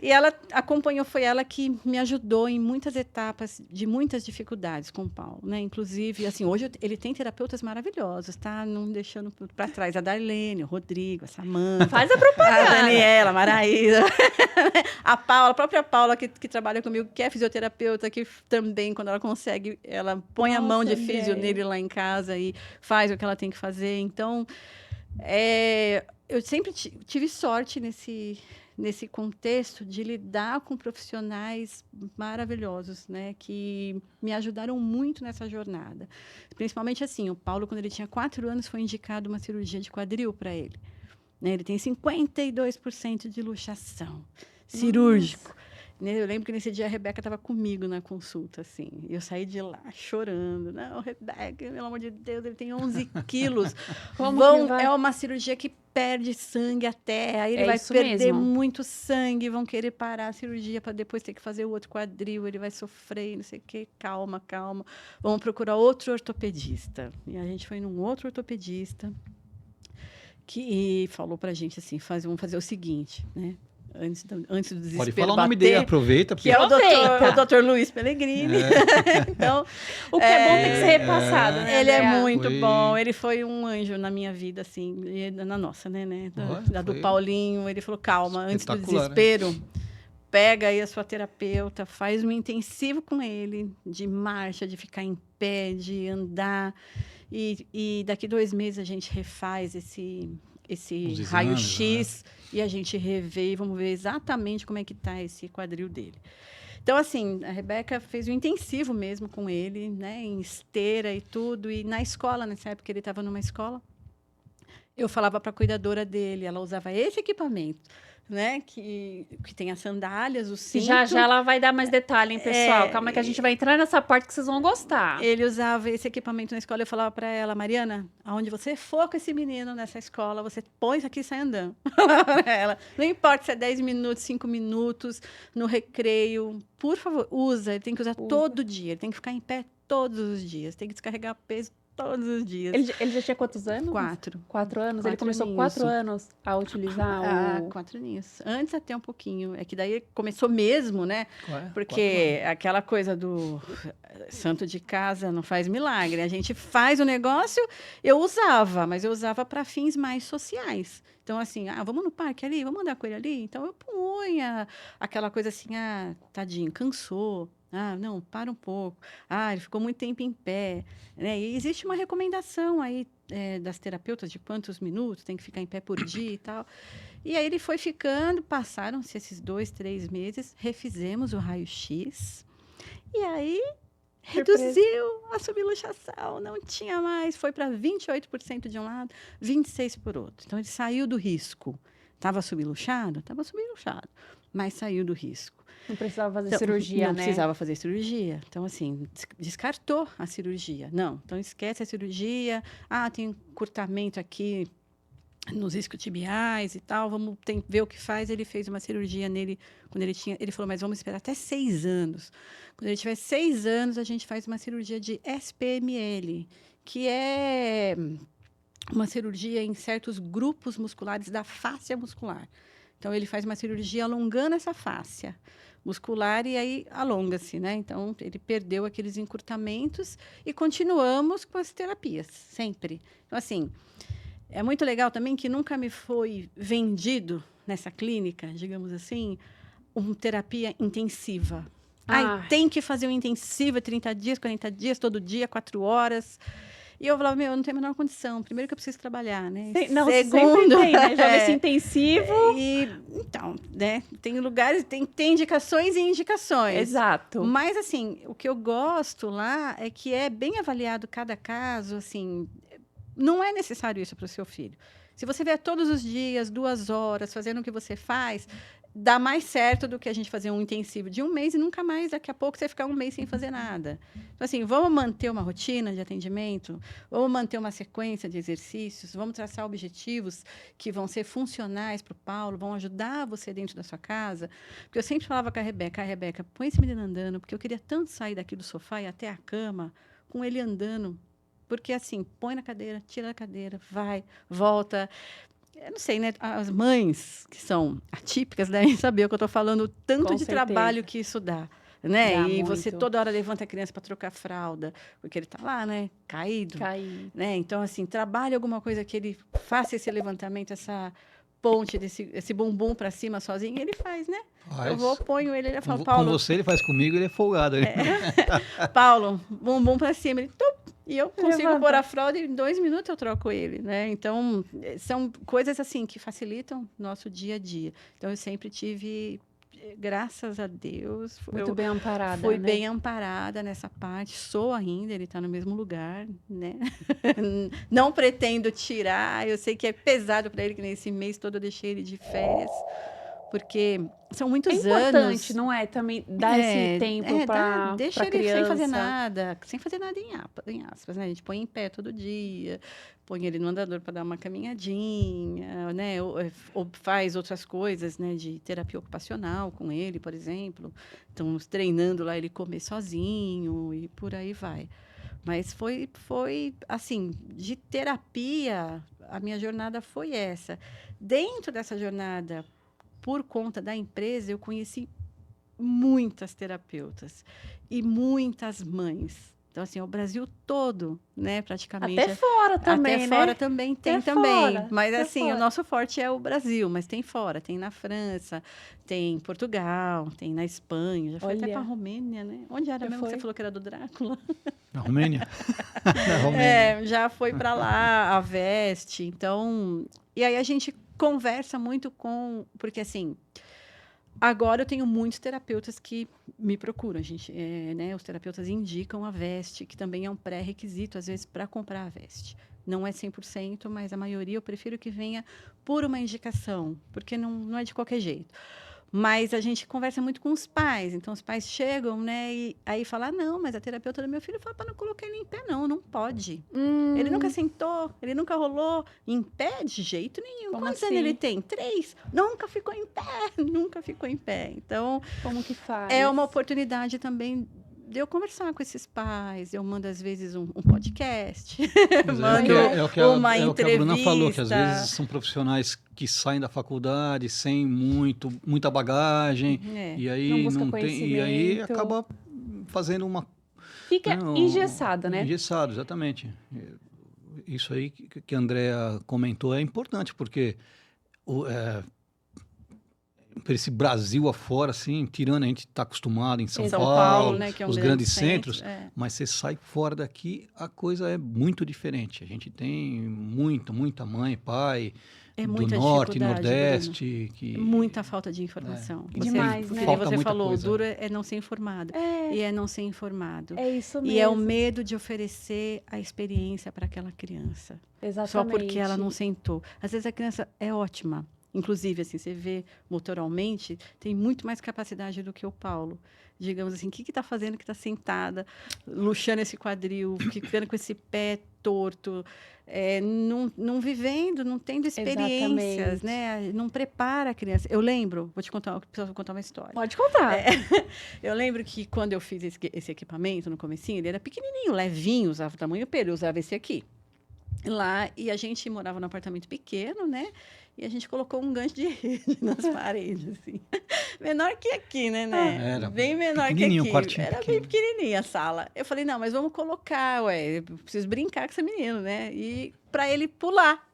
E ela acompanhou, foi ela que me ajudou em muitas etapas de muitas dificuldades com o Paulo, né? Inclusive, assim, hoje ele tem terapeutas maravilhosos, tá? Não deixando para trás a Darlene, o Rodrigo, a Samanta, Faz a propaganda. a Daniela, a Maraísa, a Paula, a própria Paula que trabalha comigo, que é fisioterapeuta, que também, quando ela consegue, ela põe a mão de Nossa, físio Andréia. nele lá em casa e faz o que ela tem que fazer. Então, eu sempre tive sorte nesse contexto de lidar com profissionais maravilhosos, né, que me ajudaram muito nessa jornada. Principalmente assim, o Paulo, quando ele tinha 4 anos, foi indicado uma cirurgia de quadril para ele. Né, ele tem 52% de luxação, cirúrgico. Né, eu lembro que nesse dia a Rebeca estava comigo na consulta, assim. E eu saí de lá chorando. Não, Rebeca, pelo amor de Deus, ele tem 11 quilos. Como que vai? É uma cirurgia que perde sangue até. Aí ele É vai isso perder mesmo. muito sangue. Vão querer parar a cirurgia para depois ter que fazer o outro quadril. Ele vai sofrer, não sei o quê. Calma, calma. Vamos procurar outro ortopedista. E a gente foi num outro ortopedista que falou pra gente assim, vamos fazer o seguinte, né? Antes do desespero Pode falar o bater, nome dele, aproveita. que é o Aproveita. Dr. Luiz Pellegrini. Então, O que é bom tem que ser repassado, né? ele é Andréa? muito Foi- bom. Ele foi um anjo na minha vida, assim, e na nossa, né? Da do Foi Paulinho. Ele falou, calma, antes do espetacular, né? desespero, pega aí a sua terapeuta, faz um intensivo com ele, de marcha, de ficar em pé, de andar. E daqui 2 meses a gente refaz esse Os exames, raio-x e a gente revê e vamos ver exatamente como é que está esse quadril dele. Então, assim, a Rebeca fez um intensivo mesmo com ele, né, em esteira e tudo. E na escola, nessa época ele estava numa escola, eu falava para a cuidadora dele, ela usava esse equipamento, né, que tem as sandálias, o Que cinto. já já ela vai dar mais detalhe, hein, pessoal? Calma que a gente vai entrar nessa parte que vocês vão gostar. Ele usava esse equipamento na escola. Eu falava para ela, Mariana, aonde você for com esse menino nessa escola, você põe isso aqui e sai andando. Ela, não importa se é 10 minutos, 5 minutos, no recreio, por favor, usa. Ele tem que usar todo dia. Ele tem que ficar em pé todos os dias. Tem que descarregar peso todos os dias. Ele já tinha quantos anos? 4. 4 anos? Ele 4 começou com aninhos. 4 anos a utilizar o... 4 aninhos. Antes até um pouquinho. É que daí começou mesmo, né? Ué, Porque aquela coisa do santo de casa não faz milagre. A gente faz o negócio, eu usava, mas eu usava para fins mais sociais. Então, assim, vamos no parque ali, vamos andar com ele ali. Então, eu punha aquela coisa assim, tadinho, cansou. Não, para um pouco. Ele ficou muito tempo em pé. Né? E existe uma recomendação aí das terapeutas de quantos minutos tem que ficar em pé por dia e tal. E aí ele foi ficando, passaram-se esses 2, 3 meses, refizemos o raio-x. E aí reduziu a subluxação, não tinha mais. Foi para 28% de um lado, 26% por outro. Então, ele saiu do risco. Estava subluxado? Estava subluxado, mas saiu do risco. Não precisava fazer Então, cirurgia, não né? precisava fazer cirurgia. Então, assim, descartou a cirurgia. Não, então esquece a cirurgia. Tem encurtamento aqui nos isquiotibiais e tal, vamos ver o que faz. Ele fez uma cirurgia nele quando ele falou, mas vamos esperar até 6 anos. Quando ele tiver 6 anos, a gente faz uma cirurgia de SPML, que é uma cirurgia em certos grupos musculares da fáscia muscular. Então, ele faz uma cirurgia alongando essa fáscia muscular e aí alonga-se, né? Então, ele perdeu aqueles encurtamentos e continuamos com as terapias, sempre. Então, assim, é muito legal também que nunca me foi vendido nessa clínica, digamos assim, uma terapia intensiva. Tem que fazer um intensivo 30 dias, 40 dias, todo dia, 4 horas. E eu falava, eu não tenho a menor condição. Primeiro que eu preciso trabalhar, né? Não, segundo, sempre tem, né? Joga esse intensivo. Então, né? Tem lugares, tem indicações e indicações. Exato. Mas, assim, o que eu gosto lá é que é bem avaliado cada caso, assim, não é necessário isso para o seu filho. Se você vier todos os dias, 2 horas, fazendo o que você faz, dá mais certo do que a gente fazer um intensivo de 1 mês e nunca mais, daqui a pouco, você ficar 1 mês sem fazer nada. Então, assim, vamos manter uma rotina de atendimento, vamos manter uma sequência de exercícios, vamos traçar objetivos que vão ser funcionais para o Paulo, vão ajudar você dentro da sua casa. Porque eu sempre falava com a Rebeca, põe esse menino andando, porque eu queria tanto sair daqui do sofá e até a cama com ele andando. Porque, assim, põe na cadeira, tira da cadeira, vai, volta. Eu não sei, né? As mães que são atípicas devem saber o que eu estou falando, o tanto de trabalho que isso dá. Né? Dá e muito. Você toda hora levanta a criança para trocar fralda, porque ele está lá, né? Caído. Né? Então, assim, trabalha alguma coisa que ele faça esse levantamento, essa ponte, esse bumbum para cima sozinho, ele faz, né? Eu ponho ele fala, Paulo... Com você ele faz comigo, ele é folgado. Paulo, bumbum para cima, ele... E eu consigo pôr a fralda e em 2 minutos eu troco ele, né? Então, são coisas assim que facilitam nosso dia a dia. Então, eu sempre tive, graças a Deus... Muito bem amparada, fui né? bem amparada nessa parte. Sou ainda, ele está no mesmo lugar, né? Não pretendo tirar. Eu sei que é pesado para ele, que nesse mês todo eu deixei ele de férias. Porque são muitos anos. É importante, não é? Também dar esse tempo para deixa ele criança. sem fazer nada em aspas, né? A gente põe em pé todo dia, põe ele no andador para dar uma caminhadinha, né? Ou faz outras coisas, né? De terapia ocupacional com ele, por exemplo. Então, treinando lá ele comer sozinho e por aí vai. Mas foi assim, de terapia, a minha jornada foi essa. Dentro dessa jornada, por conta da empresa, eu conheci muitas terapeutas e muitas mães. Então, assim, o Brasil todo, né, praticamente. Até fora também, Até fora também tem até também. Fora, mas, assim, fora. O nosso forte é o Brasil, mas tem fora. Tem na França, tem em Portugal, tem na Espanha. Já foi até para a Romênia, né? Onde era mesmo que você falou que era do Drácula? Na Romênia? Na Romênia. Já foi para lá, a Veste. Então, e aí a gente conversa muito porque, assim, agora eu tenho muitos terapeutas que me procuram. Né, os terapeutas indicam a Veste, que também é um pré-requisito, às vezes, para comprar a Veste. Não é 100%, mas a maioria eu prefiro que venha por uma indicação, porque não é de qualquer jeito. Mas a gente conversa muito com os pais. Então, os pais chegam, né? E aí falam, não, mas a terapeuta do meu filho fala para não colocar ele em pé, não pode. Ele nunca sentou, ele nunca rolou em pé de jeito nenhum. Quantos anos ele tem? 3. Nunca ficou em pé. Então, como que faz? É uma oportunidade também de eu conversar com esses pais. Eu mando, às vezes, um podcast. Mando uma entrevista. É o que a Bruna falou, que às vezes são profissionais que saem da faculdade sem muita bagagem, e aí não tem, e aí acaba fazendo uma... Fica engessada, né? Engessado, exatamente. Isso aí que a Andrea comentou é importante, porque... por esse Brasil afora, assim, tirando, a gente está acostumado em São Paulo, né, que é um os grandes centros, mas você sai fora daqui, a coisa é muito diferente. A gente tem muita mãe, pai, do norte, nordeste. Muita falta de informação. Demais, né? Você falou, o duro é não ser informado. E é não ser informado. É isso mesmo. E é o medo de oferecer a experiência para aquela criança. Exatamente. Só porque ela não sentou. Às vezes a criança é ótima. Inclusive, assim, você vê motoralmente, tem muito mais capacidade do que o Paulo. Digamos assim, o que está fazendo que está sentada, luxando esse quadril, ficando com esse pé torto, não vivendo, não tendo experiências, né? Não prepara a criança. Eu lembro, preciso contar uma história. Pode contar. Eu lembro que quando eu fiz esse equipamento no comecinho, ele era pequenininho, levinho, usava o tamanho pelo, eu usava esse aqui. Lá, e a gente morava num apartamento pequeno, né? E a gente colocou um gancho de rede nas paredes, assim. Menor que aqui, né? Era bem menor que pequenininho, aqui. um quartinho Era pequeno. bem pequenininha a sala. Eu falei, não, mas vamos colocar, eu preciso brincar com esse menino, né? E para ele pular.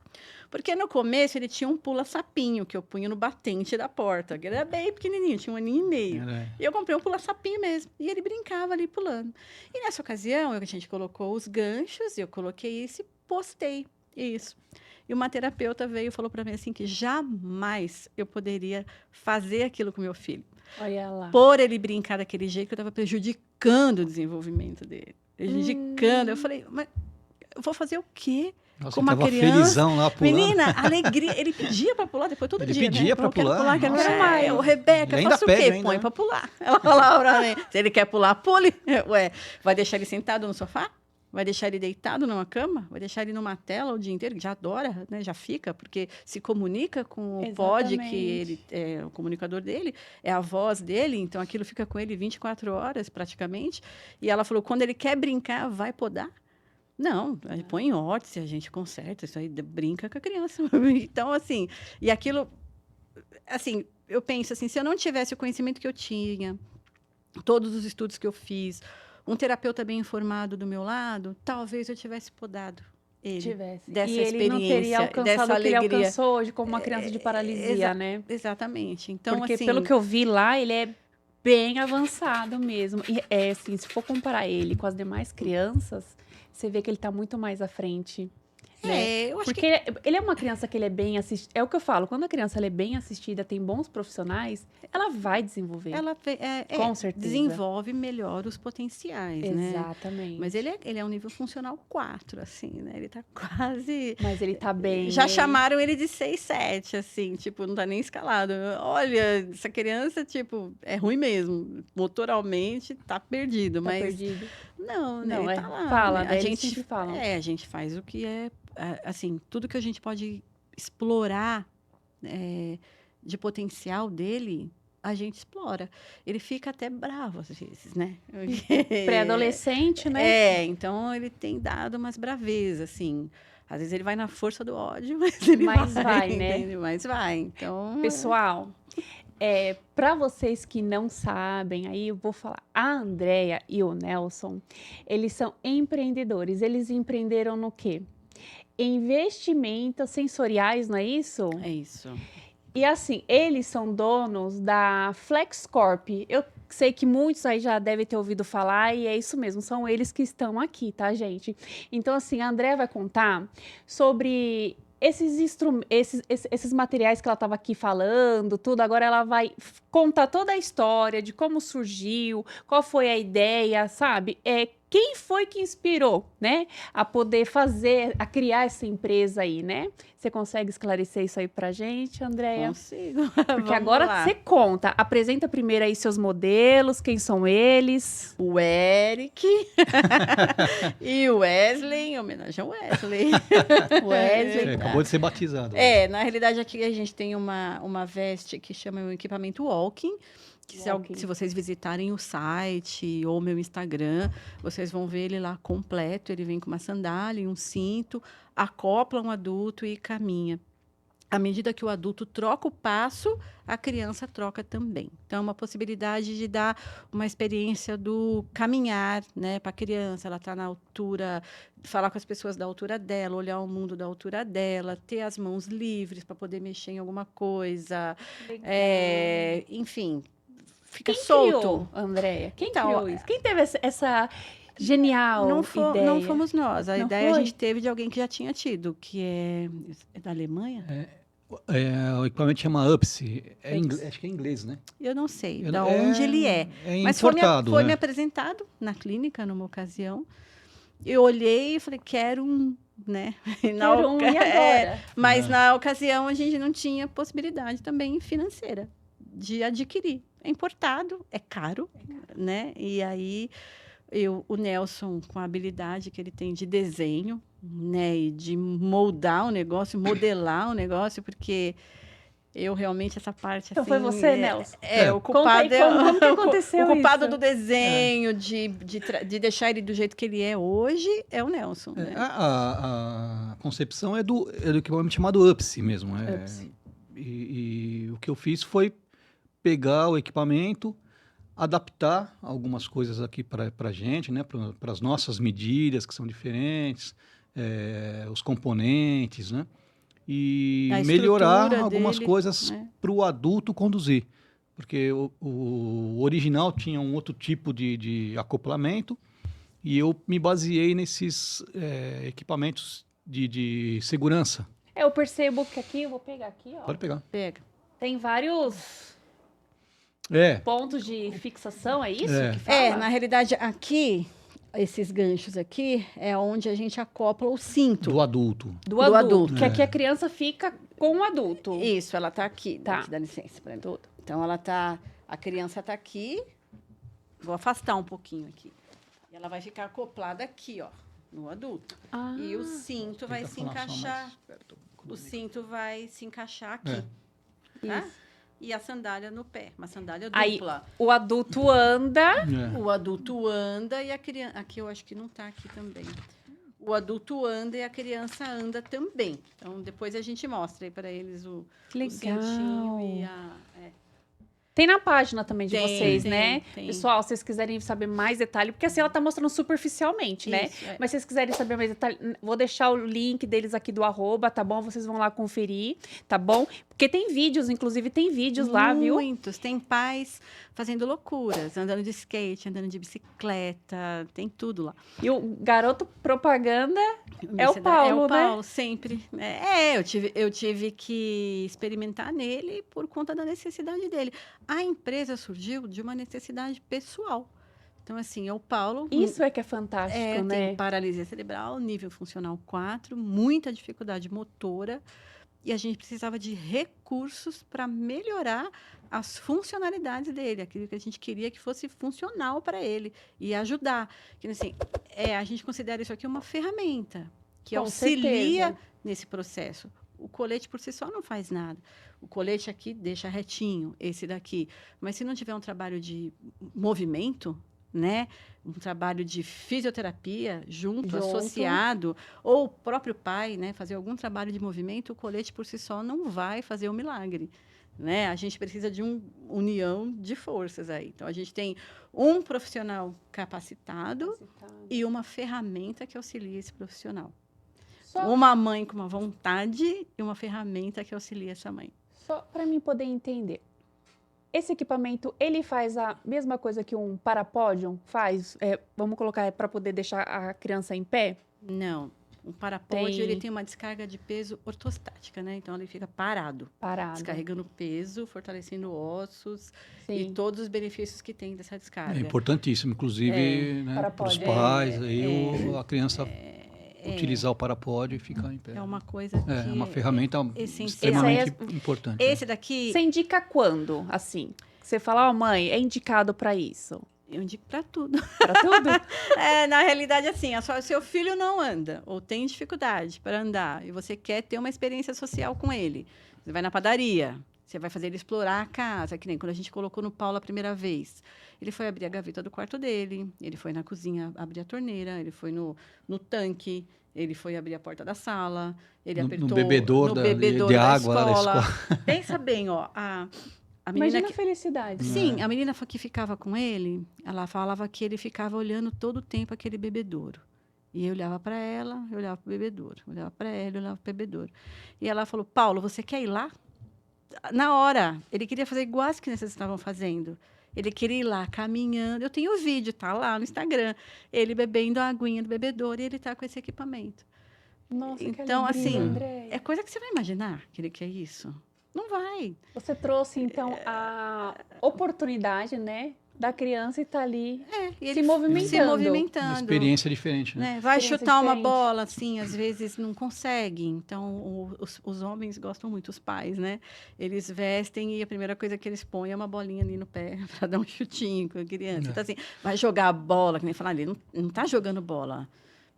Porque no começo ele tinha um pula-sapinho que eu punha no batente da porta. Que era bem pequenininho, tinha 1 ano e meio. E eu comprei um pula-sapinho mesmo. E ele brincava ali pulando. E nessa ocasião, a gente colocou os ganchos, eu coloquei isso e postei isso. E uma terapeuta veio e falou para mim assim que jamais eu poderia fazer aquilo com meu filho. Olha lá. Por ele brincar daquele jeito, eu estava prejudicando o desenvolvimento dele. Prejudicando. Eu falei, mas eu vou fazer o quê? Nossa, Com uma tava criança, felizão lá pulando. menina, alegria. Ele pedia para pular depois todo Ele dia, pedia né? pra pular? Quero Nossa. mais. O Rebeca, Ele ainda faça o pede quê? ainda, Põe né? para pular. Ela falava pra mim, se ele quer pular, pule. Ué, vai deixar ele sentado no sofá? Vai deixar ele deitado numa cama? Vai deixar ele numa tela o dia inteiro? Já adora, né? Já fica, porque se comunica com o pod, que ele é o comunicador dele, é a voz dele, então aquilo fica com ele 24 horas praticamente. E ela falou, quando ele quer brincar, vai podar? Não, a gente põe em órtese, a gente conserta, isso aí brinca com a criança. Então, assim, e aquilo, assim, eu penso assim, se eu não tivesse o conhecimento que eu tinha, todos os estudos que eu fiz, um terapeuta bem informado do meu lado, talvez eu tivesse podado ele. Dessa e ele não teria experiência, alcançado dessa o que ele alegria. alcançou hoje como uma criança de paralisia, né? Exatamente. Então, Porque assim, pelo que eu vi lá, ele é bem avançado mesmo. E assim, se for comparar ele com as demais crianças, você vê que ele está muito mais à frente. Né? eu acho Porque ele é uma criança que ele é bem assistida. É o que eu falo, quando a criança ela é bem assistida, tem bons profissionais, ela vai desenvolver. ela com certeza. desenvolve melhor os potenciais, né? Exatamente. Mas ele é um nível funcional 4, assim, né? Ele tá quase... Mas ele tá bem. Já chamaram ele de 6, 7, assim, tipo, não tá nem escalado. Olha, essa criança, tipo, é ruim mesmo. Motoralmente, tá perdido. Tá mas perdido. Não, né? Não, Ele tá lá. fala, né? daí eles sempre falam. A gente faz o que assim, tudo que a gente pode explorar de potencial dele, a gente explora. Ele fica até bravo às vezes, né? Pré-adolescente, né? Então ele tem dado umas bravezas, assim. Às vezes ele vai na força do ódio, mas ele vai, né? entende? Mas vai. Então, Pessoal, para vocês que não sabem, aí eu vou falar. A Andrea e o Nelson, eles são empreendedores. Eles empreenderam no quê? Investimentos sensoriais, não é isso? É isso. E assim, eles são donos da FlexCorp. Eu sei que muitos aí já devem ter ouvido falar e é isso mesmo, são eles que estão aqui, tá, gente? Então, assim, a Andrea vai contar sobre esses materiais que ela estava aqui falando, tudo. Agora ela vai contar toda a história de como surgiu, qual foi a ideia, sabe? Quem foi que inspirou, né? A poder a criar essa empresa aí, né? Você consegue esclarecer isso aí pra gente, Andrea? Consigo. Porque agora você conta. Apresenta primeiro aí seus modelos, quem são eles. O Eric e o Wesley, em homenagem ao Wesley. Wesley. Acabou de ser batizado. Na realidade, aqui a gente tem uma veste que chama o equipamento Walking. Que se vocês visitarem o site ou meu Instagram, vocês vão ver ele lá completo. Ele vem com uma sandália e um cinto, acopla um adulto e caminha. À medida que o adulto troca o passo, a criança troca também. Então, é uma possibilidade de dar uma experiência do caminhar, né, para a criança. Ela está na altura, falar com as pessoas da altura dela, olhar o mundo da altura dela, ter as mãos livres para poder mexer em alguma coisa. Enfim, fica solto. Criou, Andrea? Quem Então, criou isso? Quem teve essa genial ideia? Não fomos nós. A Não ideia foi? a gente teve de alguém que já tinha tido, que é da Alemanha? O equipamento chama UPSI. Acho que é inglês, né? Eu não sei de onde ele é. Mas importado, foi me apresentado na clínica numa ocasião. Eu olhei e falei, quero um, né? E agora? Mas na ocasião a gente não tinha possibilidade também financeira de adquirir. É importado, é caro, né? E aí o Nelson, com a habilidade que ele tem de desenho, né, e de moldar o negócio, modelar o negócio, porque Eu realmente, essa parte, Então assim... foi você, Nelson? O culpado Conta aí como que aconteceu o culpado isso? do desenho, de deixar ele do jeito que ele é hoje, é o Nelson, né? A concepção é do equipamento chamado UPSI mesmo. UPSI. E o que eu fiz foi pegar o equipamento, adaptar algumas coisas aqui para a gente, né, para as nossas medidas, que são diferentes, os componentes, né, e A melhorar estrutura algumas dele, coisas né? para o adulto conduzir. Porque o original tinha um outro tipo de acoplamento e eu me baseei nesses equipamentos de segurança. Eu percebo que aqui, eu vou pegar aqui, ó. Pode pegar. Pega. Tem vários É, pontos de fixação, é isso É. que fala? Na realidade, aqui, esses ganchos aqui, é onde a gente acopla o cinto. do adulto. Do do adulto. adulto. Que aqui a criança fica com o adulto. Isso, ela tá aqui. Tá. Dá licença, pra mim. Então, a criança tá aqui. Vou afastar um pouquinho aqui. E ela vai ficar acoplada aqui, ó, no adulto. Ah. E o cinto vai Tenta se falar só encaixar. mais perto. O cinto vai se encaixar aqui, É. tá? Isso. E a sandália no pé, uma sandália Aí, dupla. o adulto anda. É. O adulto anda e a criança... Aqui eu acho que não tá aqui também. O adulto anda e a criança anda também. Então, depois a gente mostra aí para eles o Que cintinho legal. e a... Tem na página também de Tem, vocês, tem, né? tem. Pessoal, se vocês quiserem saber mais detalhe, porque assim ela tá mostrando superficialmente, né? Isso, é. Mas se vocês quiserem saber mais detalhe, vou deixar o link deles aqui do @, tá bom? Vocês vão lá conferir, tá bom? Porque tem vídeos, inclusive tem vídeos lá, viu? Muitos. Tem pais fazendo loucuras, andando de skate, andando de bicicleta, tem tudo lá. E o garoto propaganda é o É Paulo, o né? Paulo, sempre. Eu tive que experimentar nele por conta da necessidade dele. A empresa surgiu de uma necessidade pessoal. Então, assim, é o Paulo. Isso é que é fantástico, né? Tem paralisia cerebral, nível funcional 4, muita dificuldade motora. E a gente precisava de recursos para melhorar as funcionalidades dele, aquilo que a gente queria que fosse funcional para ele e ajudar. Que, assim, a gente considera isso aqui uma ferramenta que Com auxilia certeza. nesse processo. O colete por si só não faz nada. O colete aqui deixa retinho, esse daqui. Mas se não tiver um trabalho de movimento, né? Um trabalho de fisioterapia junto, associado, ou o próprio pai, né? Fazer algum trabalho de movimento, o colete por si só não vai fazer o milagre. Né? A gente precisa de uma união de forças aí. Então, a gente tem um profissional capacitado e uma ferramenta que auxilia esse profissional. Só, Uma mãe com uma vontade e uma ferramenta que auxilia essa mãe. só para mim poder entender. Esse equipamento, ele faz a mesma coisa que um parapódio faz? Vamos colocar para poder deixar a criança em pé? Não. Um parapódio, Tem- ele tem uma descarga de peso ortostática, né? Então, ele fica parado, Parado. descarregando peso, fortalecendo ossos Sim. e todos os benefícios que tem dessa descarga. É importantíssimo, inclusive, né, para os parapódio. pais, a criança utilizar o parapódio e ficar em pé. É uma coisa que... É uma ferramenta essencial. extremamente Esse importante. né? Esse daqui, Você indica quando, assim? Você fala, ó, mãe, é indicado para isso? eu indico para tudo. Para tudo? Na realidade, assim, seu filho não anda ou tem dificuldade para andar e você quer ter uma experiência social com ele. Você vai na padaria, você vai fazer ele explorar a casa, que nem quando a gente colocou no Paulo a primeira vez. Ele foi abrir a gaveta do quarto dele, ele foi na cozinha abrir a torneira, ele foi no tanque, ele foi abrir a porta da sala, ele apertou no bebedouro de da água lá da escola. Pensa bem, ó, a menina Imagina que... a felicidade. Sim, a menina que ficava com ele, ela falava que ele ficava olhando todo o tempo aquele bebedouro. E eu olhava para ela, eu olhava para o bebedouro. Olhava para ela, eu olhava para o bebedouro. E ela falou, Paulo, você quer ir lá? Na hora, ele queria fazer igual as crianças estavam fazendo. Ele queria ir lá, caminhando. Eu tenho o vídeo, tá lá no Instagram. Ele bebendo a aguinha do bebedouro e ele tá com esse equipamento. Nossa, que Então, alegria, assim, Andréia. é coisa que você vai imaginar que ele quer isso. Não vai. Você trouxe, então, a oportunidade, né, da criança estar ali E se movimentando. Se Uma movimentando. experiência diferente, né? Né? Vai Experiência chutar uma diferente. bola, assim, às vezes não consegue. Então, os homens gostam muito, os pais, né? Eles vestem e a primeira coisa que eles põem é uma bolinha ali no pé para dar um chutinho com a criança. Então, assim, vai jogar a bola, que nem falar ali, não tá jogando bola.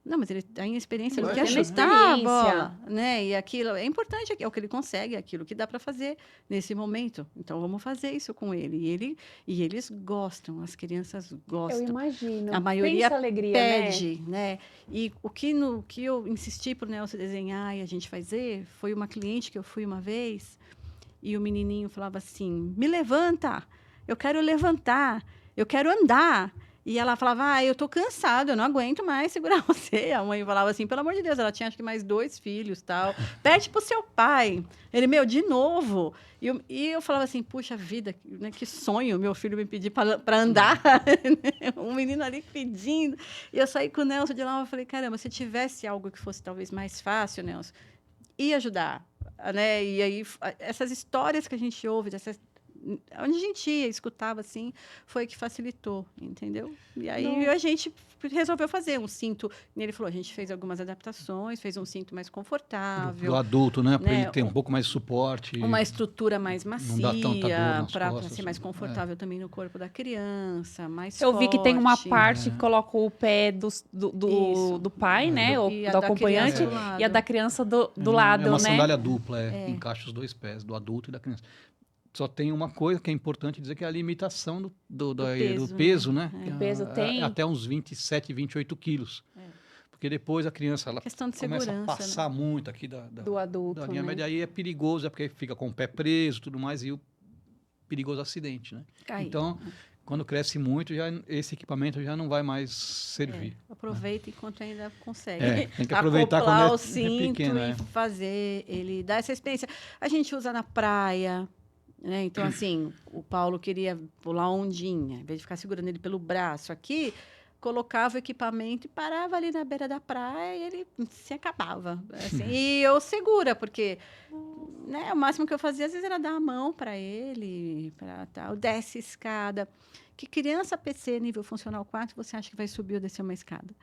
Não, mas ele tem experiência, ele Ele quer tem chutar a experiência. bola, né? E aquilo é importante, é o que ele consegue, é aquilo que dá para fazer nesse momento. Então, vamos fazer isso com ele. E eles gostam, as crianças Eu gostam. imagino. A maioria Pensa a alegria, pede, né? E o que eu insisti para o Nelson desenhar e a gente fazer foi uma cliente que eu fui uma vez e o menininho falava assim: me levanta, eu quero levantar, eu quero andar. E ela falava: eu tô cansado, eu não aguento mais segurar você. A mãe falava assim: pelo amor de Deus, ela tinha acho que mais 2 filhos, tal. Pede pro seu pai. Ele, de novo. E eu falava assim: puxa vida, né, que sonho meu filho me pedir para andar. Um menino ali pedindo. E eu saí com o Nelson de lá e falei: caramba, se tivesse algo que fosse talvez mais fácil, Nelson, ia ajudar. Né? E aí, essas histórias que a gente ouve, onde a gente ia, escutava assim, foi que facilitou, entendeu? E aí a gente resolveu fazer um cinto. E ele falou: a gente fez algumas adaptações, fez um cinto mais confortável. Pro adulto, né? Para né? ele ter um pouco mais de suporte. Uma estrutura mais Não dá tanta dor macia, nas para costas, ser mais confortável também no corpo da criança, mais Eu vi que tem uma forte. parte que coloca o pé Isso. do pai, né? Ou E a do da acompanhante, criança do lado. e a da criança do lado, É uma né? sandália dupla, encaixa os 2 pés, do adulto e da criança. Só tem uma coisa que é importante dizer, que é a limitação do peso, né? O peso tem. É até uns 27, 28 quilos. Porque depois a criança ela Questão de começa a segurança, passar né? muito aqui Do adulto, da linha né? média. Aí é perigoso, é porque fica com o pé preso e tudo mais, e o perigoso acidente, né? Cair. Então, quando cresce muito, esse equipamento já não vai mais servir. Aproveita enquanto ainda consegue. Tem que aproveitar acoplar quando o é cinto pequeno. e fazer ele dar essa experiência. A gente usa na praia, né? Então, assim, o Paulo queria pular ondinha, em vez de ficar segurando ele pelo braço aqui, colocava o equipamento e parava ali na beira da praia e ele se acabava. Assim, e eu segura, porque né, o máximo que eu fazia, às vezes, era dar a mão para ele, para tal, desce escada. Que criança PC nível funcional 4 você acha que vai subir ou descer uma escada?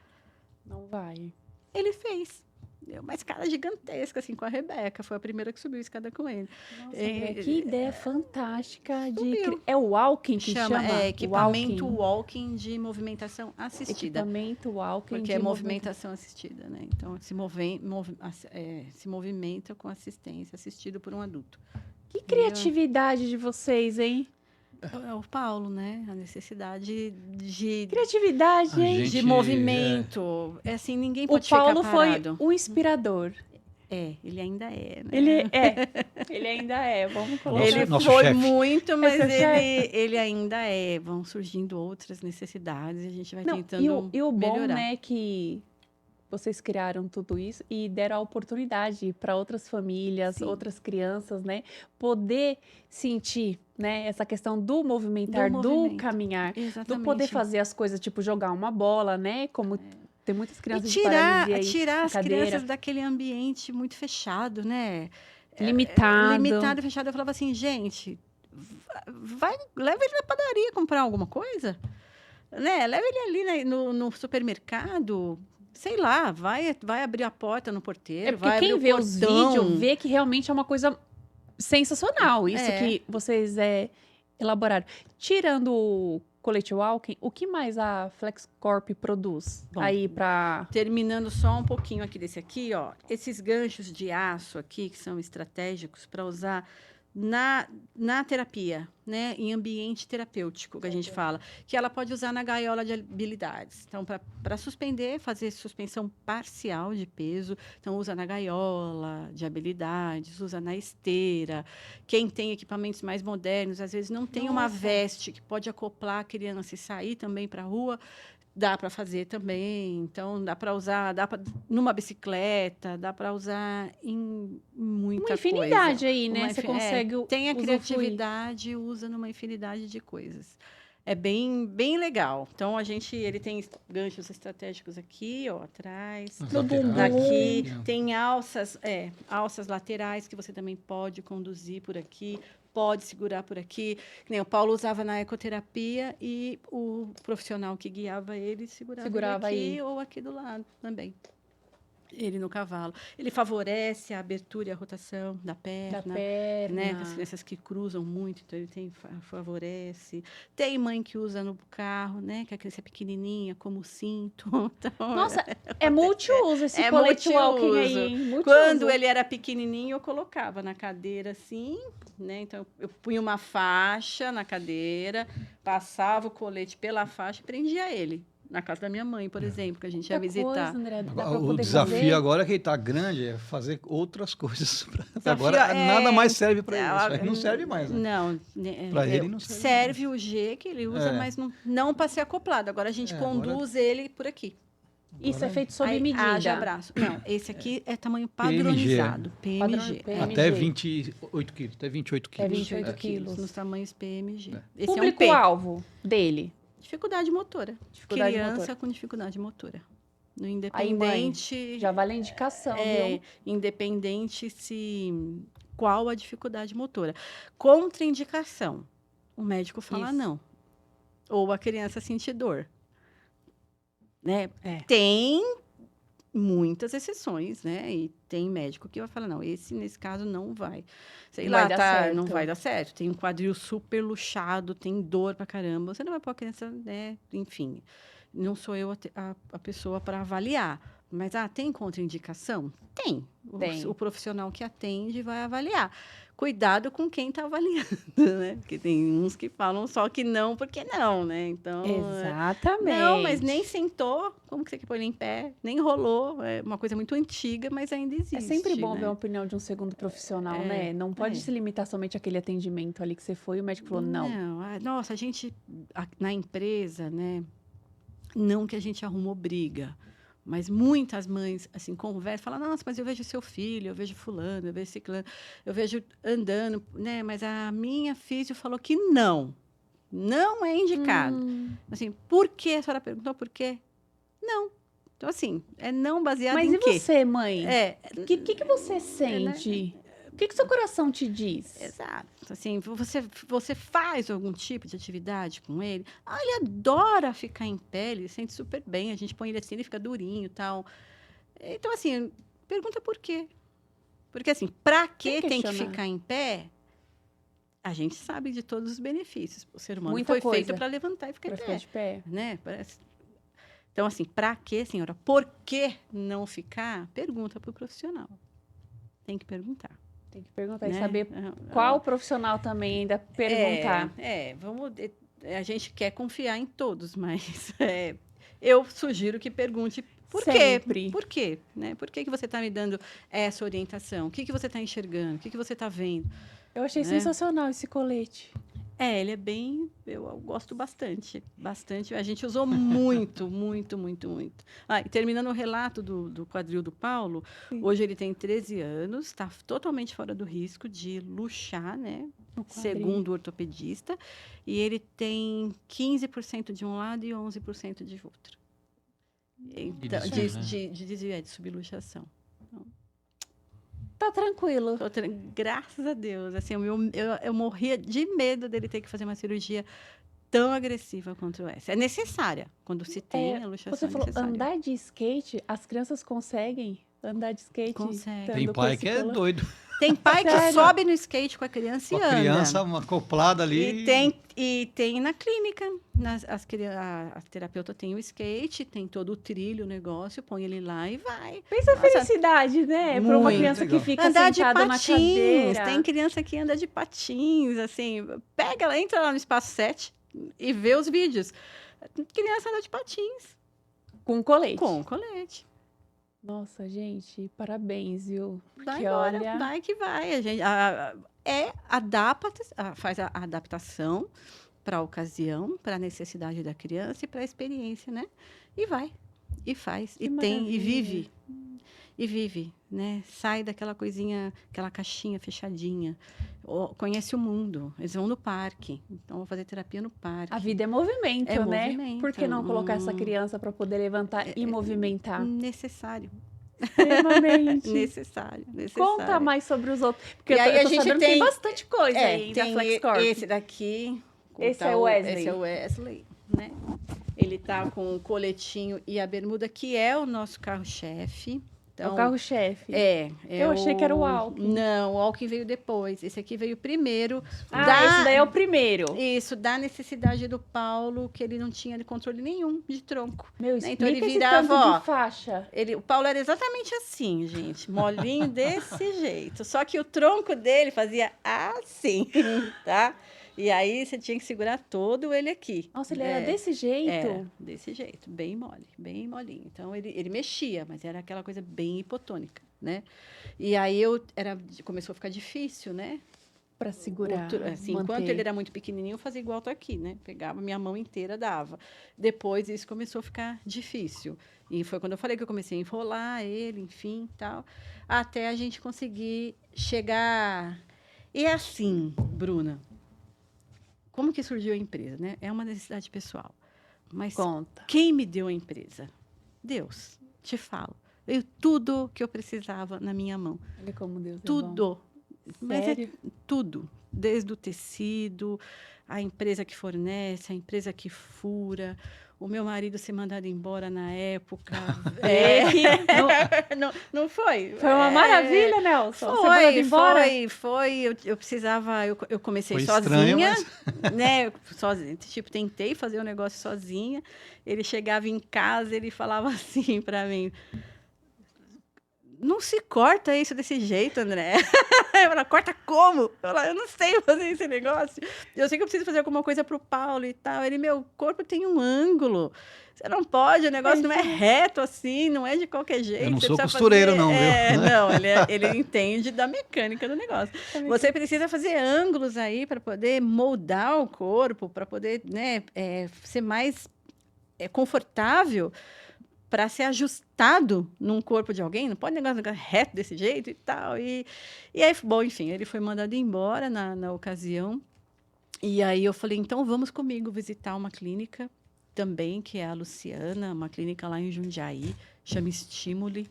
Não vai. Ele fez. Uma escada gigantesca, assim, com a Rebeca. Foi a primeira que subiu a escada com ele. Nossa, que ideia fantástica. Subiu. É o walking que chama? Equipamento walking de movimentação assistida. Equipamento walking Porque de é movimentação assistida, né? Então, se movimenta com assistência, assistido por um adulto. Que criatividade de vocês, hein? É o Paulo, né? A necessidade de Criatividade, hein? de movimento. É assim, ninguém O pode Paulo ficar foi parado. o inspirador. Ele ainda é, né? Ele ainda é. Vamos colocar. Ele Nosso foi chefe. muito, mas Esse é o ele ainda é. Vão surgindo outras necessidades e a gente vai Não, tentando e o bom, melhorar. né, que vocês criaram tudo isso e deram a oportunidade para outras famílias, Sim. outras crianças, né, poder sentir, né, essa questão do movimentar, do movimento. caminhar, do Exatamente. poder fazer as coisas, tipo jogar uma bola, né, como tem muitas E crianças de paralisia aí, tirar na as cadeira, crianças daquele ambiente muito fechado, né? limitado. Limitado e fechado. Eu falava assim, gente, leva ele na padaria comprar alguma coisa, né? Leva ele ali no supermercado, sei lá, vai abrir a porta no porteiro, É porque vai quem abrir vê o os portão. vídeos vê que realmente é uma coisa sensacional, isso É. que vocês elaboraram. Tirando o colete walking, o que mais a FlexCorp produz Bom, aí para... Terminando só um pouquinho aqui desse aqui, ó. Esses ganchos de aço aqui, que são estratégicos para usar na terapia, né? Em ambiente terapêutico, que a gente fala. Que ela pode usar na gaiola de habilidades. Então, para suspender, fazer suspensão parcial de peso. Então, usa na gaiola de habilidades, usa na esteira. Quem tem equipamentos mais modernos, às vezes não tem uma Nossa. veste que pode acoplar a criança e sair também para a rua. Dá para fazer também. Então, dá para usar numa bicicleta, dá para usar em muita Uma infinidade coisa. aí, né? Você consegue Tem a usufruir. criatividade, usa numa infinidade de coisas. É bem, bem legal. Então, ele tem ganchos estratégicos aqui, ó, atrás. As No laterais, bumbum. Daqui né? tem alças laterais que você também pode conduzir por aqui, pode segurar por aqui. Que nem o Paulo usava na ecoterapia e o profissional que guiava ele segurava ele Segurava aqui aí. ou aqui do lado também. Ele no cavalo. Ele favorece a abertura e a rotação da perna. Né? As crianças que cruzam muito, então ele favorece. Tem mãe que usa no carro, né? Que a criança é pequenininha, como cinto. Então, Nossa, é multiuso esse colete walking aí, hein? Multiuso. Quando ele era pequenininho, eu colocava na cadeira assim, né? Então, eu punha uma faixa na cadeira, passava o colete pela faixa e prendia ele. Na casa da minha mãe, por exemplo, que a gente ia visitar. Coisa, André, O desafio agora é que ele está grande é fazer outras coisas. Agora nada mais serve para ele. Isso aí não serve mais. Né? Não. Para ele não serve. Serve o G que ele usa, mas não para ser acoplado. Agora a gente conduz ele por aqui. Isso é feito sob medida. Haja braço. Não, esse aqui é tamanho padronizado. PMG. Até 28 quilos. Até 28 quilos. Até 28 quilos. Nos tamanhos PMG. Esse público-alvo dele? Dificuldade motora. Criança com dificuldade motora. No independente... Aí, mãe, já vale a indicação, viu? Independente qual a dificuldade motora. Contraindicação. O médico fala não. Ou a criança sentir dor. Né? Tem muitas exceções, né? E tem médico que vai falar, não, nesse caso não vai. Não vai dar certo. Tem um quadril super luxado, tem dor pra caramba. Você não vai pôr a criança, né? Enfim, não sou eu a pessoa para avaliar. Mas, tem contraindicação? Tem. O profissional que atende vai avaliar. Cuidado com quem está avaliando, né? Porque tem uns que falam só que não, porque não, né? Então, exatamente. Não, mas nem sentou, como que você quer pôr ele em pé? Nem rolou, é uma coisa muito antiga, mas ainda existe. É sempre bom ver a opinião de um segundo profissional, né? Não pode se limitar somente àquele atendimento ali que você foi e o médico falou não. Nossa, a gente, na empresa, né? Não que a gente arrumou briga, mas muitas mães, assim, conversam, falam, nossa, mas eu vejo seu filho, eu vejo fulano, eu vejo ciclano, eu vejo andando, né? Mas a minha físio falou que não é indicado. Assim, por quê? A senhora perguntou por quê? Não. Então, assim, é não baseado em quê? Mas e você, mãe? O que você sente? O que seu coração te diz? Exato. Assim, você faz algum tipo de atividade com ele? Ele adora ficar em pé, ele sente super bem. A gente põe ele assim, ele fica durinho e tal. Então, assim, pergunta por quê. Porque, assim, para que tem que ficar em pé? A gente sabe de todos os benefícios. O ser humano foi feito para levantar e ficar de pé. Né? Então, assim, para que, senhora? Por que não ficar? Pergunta para o profissional. Tem que perguntar. Tem que perguntar, né? E saber qual profissional também ainda perguntar. A gente quer confiar em todos, mas eu sugiro que pergunte por sempre. Quê? Por quê? Né? Por que você está me dando essa orientação? O que você está enxergando? O que você está vendo? Eu achei sensacional esse colete. Ele é bem... Eu gosto bastante. Bastante. A gente usou muito, muito, muito, muito. E terminando o relato do quadril do Paulo, hoje ele tem 13 anos, está totalmente fora do risco de luxar, né? Segundo o ortopedista. E ele tem 15% de um lado e 11% de outro. Então, de desvio, de subluxação. Tá tranquilo. Graças a Deus. Assim, eu morria de medo dele ter que fazer uma cirurgia tão agressiva quanto essa. É necessária. Quando se tem a luxação, você falou, andar de skate, as crianças conseguem andar de skate? Conseguem. Tem pai que é doido. Tem pai que sobe no skate com a criança e anda. A criança acoplada ali. E tem na clínica. A terapeuta tem o skate, tem todo o trilho, o negócio, põe ele lá e vai. Pensa a felicidade, né? Para uma criança que fica andar sentada de patins, na cadeira. Tem criança que anda de patins, assim. Pega ela, entra lá no Espaço 7 e vê os vídeos. Criança anda de patins. Com colete. Com colete. Nossa, gente, parabéns, viu? Vai que vai. A gente faz a adaptação para a ocasião, para a necessidade da criança e para a experiência, né? E vai, e faz, e tem, e vive, né? Sai daquela coisinha, aquela caixinha fechadinha. Conhece o mundo. Eles vão no parque. Então, vão fazer terapia no parque. A vida é movimento, né? Movimento. Por que não colocar essa criança para poder levantar e movimentar? Necessário. Extremamente. Necessário. Conta mais sobre os outros. Porque e aí a gente tem bastante coisa aí da FlexCorp. Esse daqui. Esse é o Wesley. Esse é o Wesley, né? Ele tá com o coletinho e a bermuda, que é o nosso carro-chefe. É o carro-chefe. Eu achei que era o Alckmin. Não, o Alckmin veio depois. Esse aqui veio primeiro. Esse daí é o primeiro. Isso, da necessidade do Paulo, que ele não tinha controle nenhum de tronco. Meu, né? Então ele esse virava, tanto de faixa. O Paulo era exatamente assim, gente. Molinho desse jeito. Só que o tronco dele fazia assim, tá? E aí você tinha que segurar todo ele aqui. Nossa, ele era desse jeito? Era desse jeito, bem mole, bem molinho. Então ele mexia, mas era aquela coisa bem hipotônica, né? E aí começou a ficar difícil, né? Para segurar. Enquanto ele era muito pequenininho, eu fazia igual tô aqui, né? Pegava minha mão inteira, dava. Depois isso começou a ficar difícil. E foi quando eu falei que eu comecei a enrolar ele, enfim, tal, até a gente conseguir chegar. E é assim, Bruna. Como que surgiu a empresa, né? É uma necessidade pessoal. Mas conta. Quem me deu a empresa? Deus, te falo. Veio tudo que eu precisava na minha mão. Olha como Deus tudo. Mas Sério? Tudo. Desde o tecido, a empresa que fornece, a empresa que fura, o meu marido ser mandado embora na época. Não foi? Foi uma maravilha, Nelson. Foi. Eu precisava. Eu comecei foi sozinha, estranho, mas... né? Sozinha. Tipo, tentei fazer o negócio sozinha. Ele chegava em casa, ele falava assim para mim: não se corta isso desse jeito, André. Eu falava, corta como? Eu falava, eu não sei fazer esse negócio. Eu sei que eu preciso fazer alguma coisa pro Paulo e tal. Ele, meu corpo tem um ângulo. Você não pode, o negócio não é reto assim, não é de qualquer jeito. Eu não você sou costureiro, fazer... não, viu? Não, ele entende da mecânica do negócio. Você precisa fazer ângulos aí para poder moldar o corpo, para poder, né, ser mais confortável, para ser ajustado num corpo de alguém, não pode negócio reto desse jeito e tal. E aí, bom, enfim, ele foi mandado embora na ocasião. E aí eu falei, então vamos comigo visitar uma clínica também, que é a Luciana, uma clínica lá em Jundiaí, chama Estimule.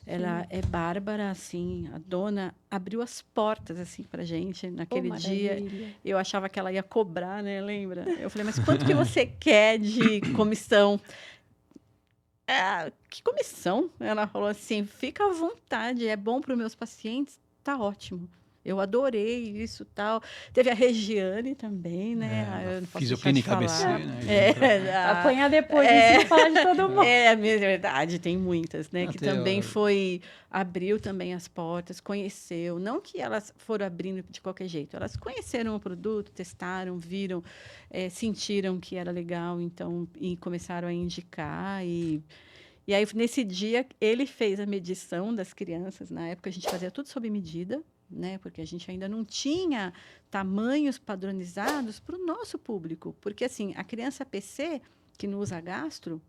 Ela é bárbara, assim, a dona abriu as portas, assim, pra gente naquele dia. Eu achava que ela ia cobrar, né, lembra? Eu falei, mas quanto que você quer de comissão? Que comissão? Ela falou assim, fica à vontade, é bom para os meus pacientes, tá ótimo. Eu adorei isso, tal. Teve a Regiane também, né? Fisioclínica ABC, né? Apanhar depois de falar de todo mundo. É verdade, tem muitas, né? Que também abriu também as portas, conheceu. Não que elas foram abrindo de qualquer jeito, elas conheceram o produto, testaram, viram, sentiram que era legal, então, e começaram a indicar. E aí, nesse dia, ele fez a medição das crianças. Na época, a gente fazia tudo sob medida, né? Porque a gente ainda não tinha tamanhos padronizados para o nosso público. Porque, assim, a criança PC, que não usa gastro,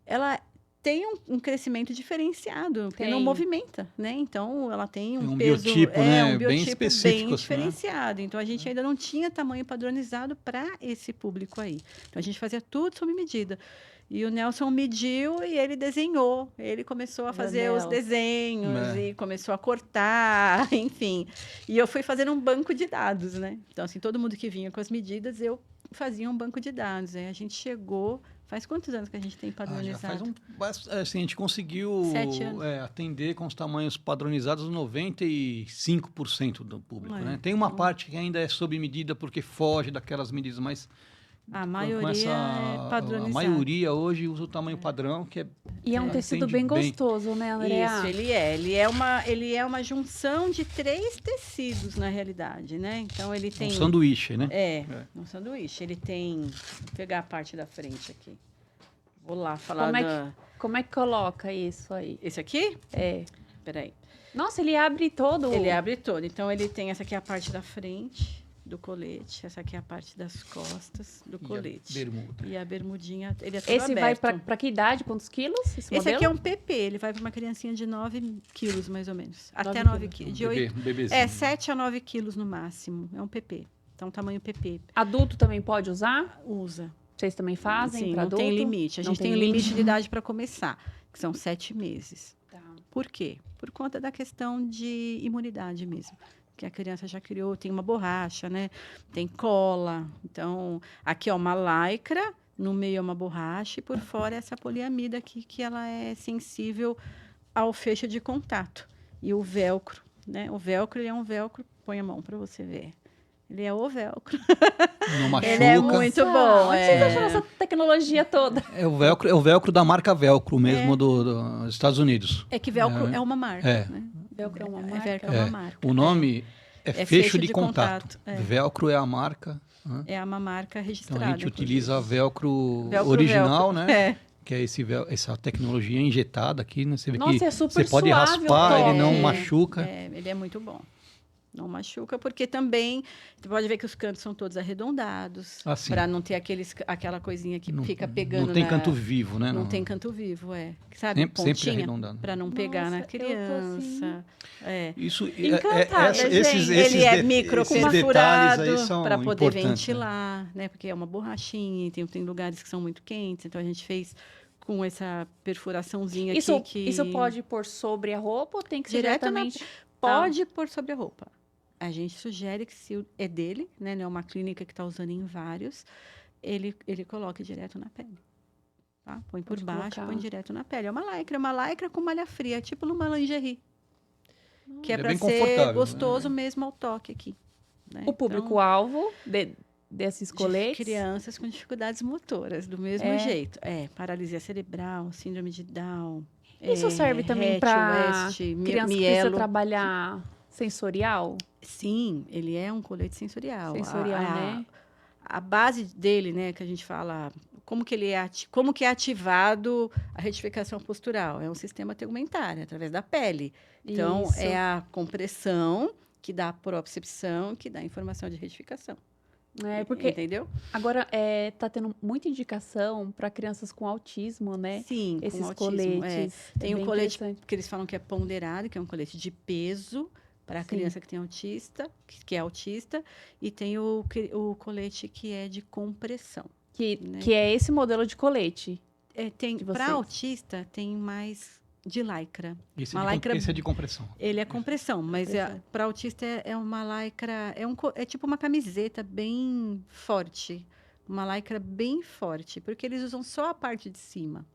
ela tem um crescimento diferenciado, porque não movimenta, né? Então, ela tem um peso... Biotipo, né? Um biotipo bem específico, bem diferenciado. Então, a gente ainda não tinha tamanho padronizado para esse público aí. Então, a gente fazia tudo sob medida. E o Nelson mediu e ele desenhou. Ele começou a fazer os desenhos e começou a cortar, enfim. E eu fui fazendo um banco de dados, né? Então, assim, todo mundo que vinha com as medidas, eu fazia um banco de dados. Aí a gente chegou... Faz quantos anos que a gente tem padronizado? Assim, a gente conseguiu 7 anos. atender com os tamanhos padronizados 95% do público, né? Tem uma parte que ainda é sob medida porque foge daquelas medidas, mas... A maioria é padronizada. A maioria hoje usa o tamanho padrão, que é... E é um tecido bem gostoso, né, Andréa? Isso, ele é uma junção de 3 tecidos, na realidade, né? Então, ele tem... Um sanduíche, né? Um sanduíche. Ele tem... Vou pegar a parte da frente aqui. Vou lá falar Como é que coloca isso aí? Esse aqui? Peraí. Nossa, ele abre todo. Ele abre todo. Então, ele tem essa aqui a parte da frente do colete. Essa aqui é a parte das costas do colete. Bermuda. E a bermudinha, ele é todo Esse aberto. vai para que idade? Quantos quilos? Esse aqui é um PP. Ele vai para uma criancinha de 9 quilos, mais ou menos. Até 9 quilos. Um bebezinho. 7 a 9 quilos no máximo. É um PP. Então, tamanho PP. Adulto também pode usar? Usa. Vocês também fazem? Sim, não adulto? Tem limite. A gente tem um limite de idade para começar, que são 7 meses. Tá. Por quê? Por conta da questão de imunidade mesmo. Que a criança já criou, tem uma borracha, né? Tem cola. Então, aqui é uma lycra, no meio é uma borracha e por fora é essa poliamida aqui, que ela é sensível ao fecho de contato. E o velcro, né? O velcro, ele é um velcro, põe a mão para você ver. Ele é o velcro. Não machuca. Ele é muito bom. Onde vocês acham essa tecnologia toda? É o velcro da marca Velcro mesmo dos Estados Unidos. É que velcro é uma marca. É. Né? Velcro é uma marca? Velcro é uma marca. O nome é fecho de contato. É. Velcro é a marca. É uma marca Então registrada. a gente utiliza velcro Velcro original, velcro. né? Que é essa tecnologia injetada aqui, né? Você vê Nossa, que é super você pode suave o raspar, ele toque. não machuca. Ele é muito bom. Não machuca, porque também você pode ver que os cantos são todos arredondados, para não ter aquela coisinha que fica pegando. Não tem canto vivo, né? Não tem canto vivo, sabe? Sempre arredondado. Para não pegar na criança. Isso, encantada, gente. Ele é micro perfurado para poder ventilar, né? Porque é uma borrachinha, tem lugares que são muito quentes, então a gente fez com essa perfuraçãozinha aqui. Isso pode pôr sobre a roupa ou tem que ser diretamente? Pode pôr sobre a roupa. A gente sugere que, se é dele, né, não é uma clínica que está usando em vários, ele coloque direto na pele. Tá? Põe por baixo, põe direto na pele. É uma lycra com malha fria, tipo numa lingerie. Que é para ser gostoso mesmo ao toque aqui. Né? O público-alvo desses coletes? Crianças com dificuldades motoras, do mesmo jeito. Paralisia cerebral, síndrome de Down. Isso serve também para criança que precisa trabalhar sensorial? Sim, ele é um colete sensorial. Né? A base dele, né, que a gente fala, como que é ativado a retificação postural? É um sistema tegumentário, através da pele. Então, é a compressão que dá a propriocepção, que dá a informação de retificação. Porque entendeu? Agora está tendo muita indicação para crianças com autismo, né? Sim, esses com coletes. Autismo, tem um colete que eles falam que é ponderado, que é um colete de peso para a criança que tem que é autista, e tem o colete que é de compressão. Que é esse modelo de colete? Para autista, tem mais de lycra. Esse é de compressão. Ele é compressão, mas para autista é uma lycra, é tipo uma camiseta bem forte. Uma lycra bem forte, porque eles usam só a parte de cima.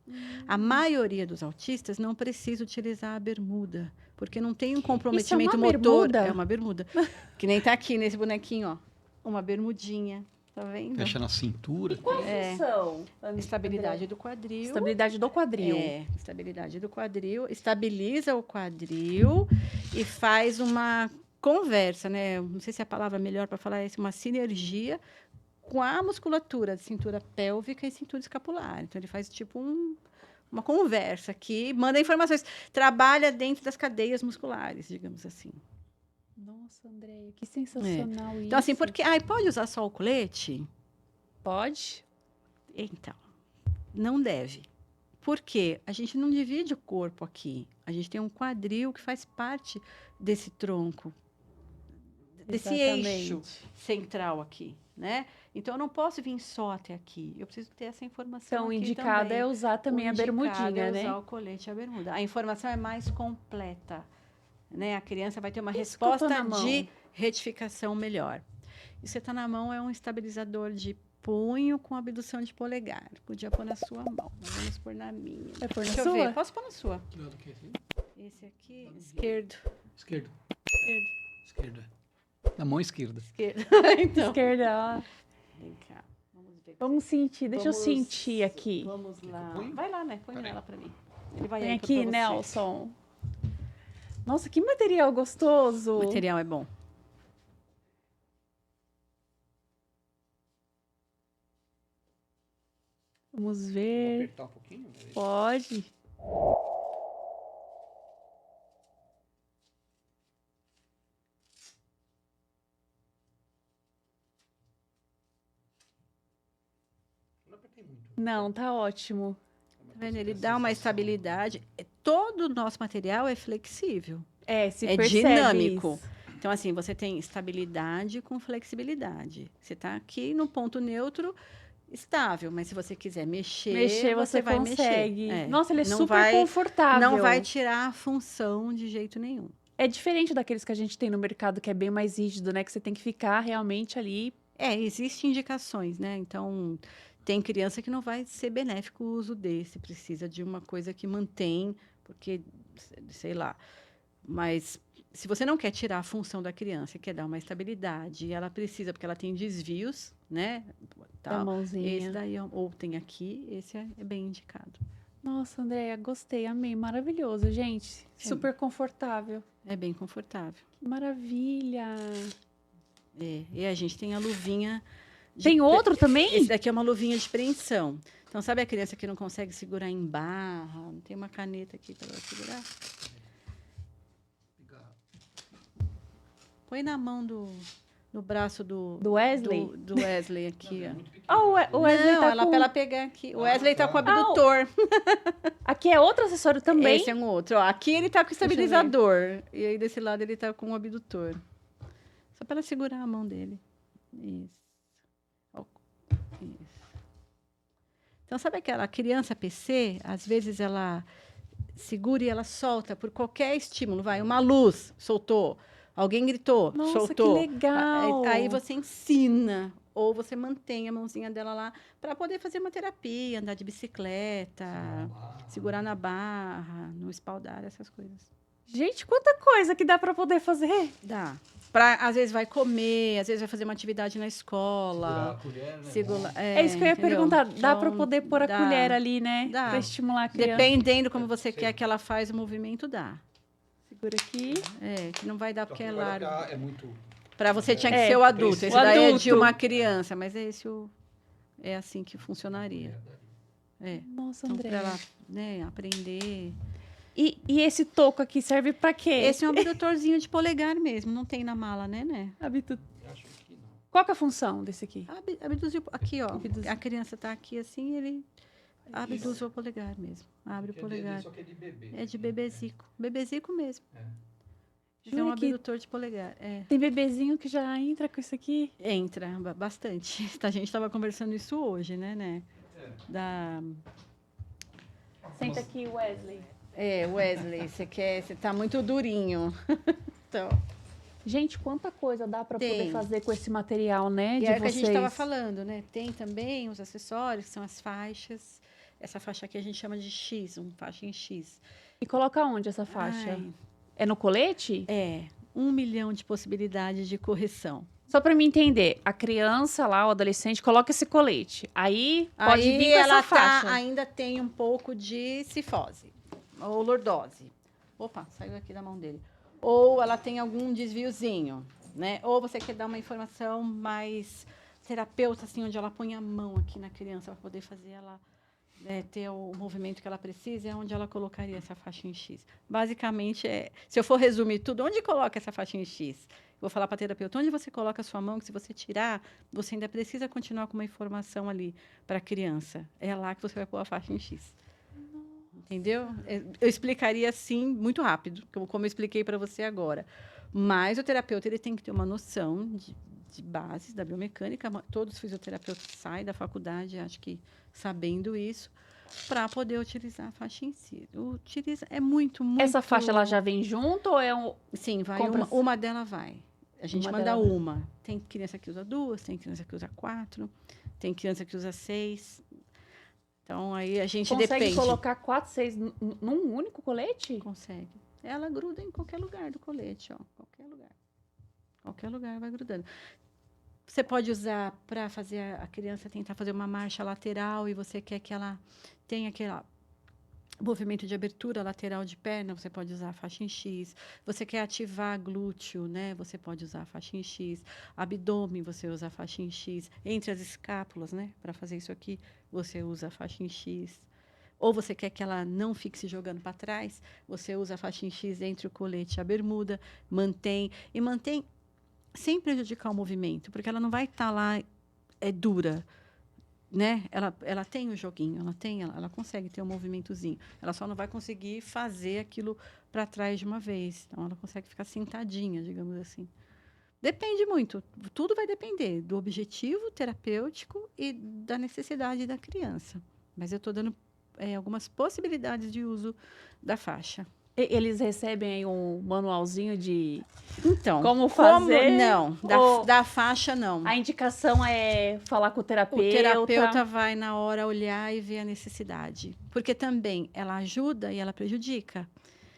A maioria dos autistas não precisa utilizar a bermuda, porque não tem um comprometimento motor. Bermuda? É uma bermuda. Que nem tá aqui nesse bonequinho, ó. Uma bermudinha. Tá vendo? Fecha na cintura. E qual função? Estabilidade do quadril. Estabilidade do quadril. Estabilidade do quadril. Estabiliza o quadril e faz uma conversa, né? Não sei se a palavra melhor para falar é uma sinergia com a musculatura de cintura pélvica e cintura escapular. Então, ele faz tipo uma conversa que manda informações. Trabalha dentro das cadeias musculares, digamos assim. Nossa, Andréia, que sensacional isso. Então, assim, porque... pode usar só o colete? Pode. Então, não deve. Por quê? A gente não divide o corpo aqui. A gente tem um quadril que faz parte desse tronco, desse eixo central aqui, né? Então, eu não posso vir só até aqui. Eu preciso ter essa informação Então, aqui indicado também. é usar também a bermudinha, é né? usar o colete e a bermuda. A informação é mais completa, né? A criança vai ter uma resposta de retificação melhor. E você está na mão é um estabilizador de punho com abdução de polegar. Podia pôr na sua mão. Mas vamos pôr na minha. Vai pôr na Deixa sua? eu ver. Posso pôr na sua? Que lado que é esse? Esse aqui, esquerdo. Esquerdo. Esquerda. Na mão esquerda. Esquerdo. Então. Esquerda, ó. Vem cá. Vamos ver. Vamos sentir. Deixa eu sentir aqui. Vamos lá. Vai lá, né? Põe ela para mim. Ele vai Vem aí aqui, pra você. Nelson. Nossa, que material gostoso. O material é bom. Vamos ver. Vou apertar um pouquinho? Pode. Não, tá ótimo. Tá vendo? Ele dá uma estabilidade. Todo o nosso material é flexível. Se É percebe dinâmico. isso. Então, assim, você tem estabilidade com flexibilidade. Você está aqui no ponto neutro, estável, mas se você quiser mexer, você vai consegue. mexer. Nossa, ele é Não super vai- confortável. Não vai tirar a função de jeito nenhum. É diferente daqueles que a gente tem no mercado, que é bem mais rígido, né? Que você tem que ficar realmente ali. Existem indicações, né? Então, tem criança que não vai ser benéfico o uso desse. Precisa de uma coisa que mantém, porque sei lá. Mas se você não quer tirar a função da criança, quer dar uma estabilidade, ela precisa, porque ela tem desvios, né? Da Tal. mãozinha. Esse daí, ou tem aqui, esse é bem indicado. Nossa, Andréia, gostei, amei. Maravilhoso, gente. Super confortável. É bem confortável. Que maravilha. E a gente tem a luvinha. Tem outro também? Esse daqui é uma luvinha de preensão. Então, sabe a criança que não consegue segurar em barra? Não tem uma caneta aqui para ela segurar? Põe na mão no braço do Wesley? Do Wesley aqui, ó. O Wesley não, tá ela com... pra ela pegar aqui. O Wesley tá com o abdutor. Aqui é outro acessório também? Esse é um outro. Ó, aqui ele tá com o estabilizador. E aí, desse lado, ele tá com o abdutor. Só para ela segurar a mão dele. Isso. Ó, isso. Então, sabe aquela criança PC? Às vezes, ela segura e ela solta por qualquer estímulo. Vai, uma luz, soltou. Alguém gritou, Nossa, soltou. que legal! Aí você ensina, ou você mantém a mãozinha dela lá para poder fazer uma terapia, andar de bicicleta, segurar na barra, no espaldar, essas coisas. Gente, quanta coisa que dá para poder fazer! Dá. Às vezes vai comer, às vezes vai fazer uma atividade na escola. Segurar a colher, né? É isso que eu ia entendeu? perguntar. Dá Então, para poder pôr a dá. colher ali, né? Dá. Para estimular a criança. Dependendo como você quer que ela faça o movimento, dá. Segura aqui. Que não vai dar porque é largo. É muito... Para você tinha que ser o adulto. Esse O daí é adulto. de uma criança, mas é assim que funcionaria. Nossa, Então, André. para ela, né, aprender. E esse toco aqui serve para quê? Esse é um abdutorzinho de polegar mesmo, não tem na mala, né? Acho que não. Qual que é a função desse aqui? Abduzir aqui, ó. Abduzir. A criança tá aqui assim, ele abduz o polegar mesmo. Abre o polegar. Só que é de bebê. É de bebezico. Bebezico mesmo. Jura É um que abdutor de polegar. tem bebezinho que já entra com isso aqui? Entra bastante. A gente estava conversando isso hoje, né? Senta aqui, Wesley. Wesley, você tá muito durinho. Então, Gente, quanta coisa dá para Tem. poder fazer com esse material, né? e de é o que a vocês. gente estava falando, né? Tem também os acessórios, que são as faixas. Essa faixa aqui a gente chama de X, faixa em X. E coloca onde essa faixa? Ai, É no colete? 1 milhão de possibilidades de correção. Só para me entender, a criança lá, o adolescente, coloca esse colete. Aí pode Aí vir com ela essa faixa. ainda tem um pouco de cifose ou lordose. Opa, saiu aqui da mão dele. Ou ela tem algum desviozinho, né? Ou você quer dar uma informação mais terapeuta, assim, onde ela põe a mão aqui na criança para poder fazer ela ter o movimento que ela precisa, é onde ela colocaria essa faixa em X. Basicamente, se eu for resumir tudo, onde coloca essa faixa em X? Vou falar para a terapeuta, onde você coloca a sua mão, que se você tirar, você ainda precisa continuar com uma informação ali para a criança. É lá que você vai pôr a faixa em X. Entendeu? Eu explicaria assim, muito rápido, como eu expliquei para você agora. Mas o terapeuta ele tem que ter uma noção de bases da biomecânica. Todos os fisioterapeutas saem da faculdade, acho que sabendo isso, para poder utilizar a faixa em si. É muito. Essa faixa ela já vem junto ou é um... Sim, vai. Compra- Uma dela vai. A gente Uma manda dela- uma. Tem criança que usa 2, tem criança que usa 4, tem criança que usa 6. Então, aí a gente Consegue depende. colocar 4, 6 num único colete? Consegue. Ela gruda em qualquer lugar do colete, ó. Qualquer lugar. Qualquer lugar vai grudando. Você pode usar para fazer a criança tentar fazer uma marcha lateral e você quer que ela tenha aquele movimento de abertura lateral de perna, você pode usar a faixa em X. Você quer ativar glúteo, né? Você pode usar a faixa em X. Abdômen, você usa a faixa em X. Entre as escápulas, né? Para fazer isso aqui, você usa a faixa em X. Ou você quer que ela não fique se jogando para trás, você usa a faixa em X entre o colete e a bermuda, mantém sem prejudicar o movimento, porque ela não vai estar lá dura, né? Ela tem o joguinho, ela consegue ter um movimentozinho. Ela só não vai conseguir fazer aquilo para trás de uma vez. Então ela consegue ficar sentadinha, digamos assim. Depende muito, tudo vai depender do objetivo terapêutico e da necessidade da criança. Mas eu estou dando algumas possibilidades de uso da faixa. Eles recebem aí um manualzinho de Então, como fazer? Não, Ou da faixa não. a indicação é falar com o O terapeuta. terapeuta vai na hora olhar e ver a necessidade. Porque também ela ajuda e ela prejudica.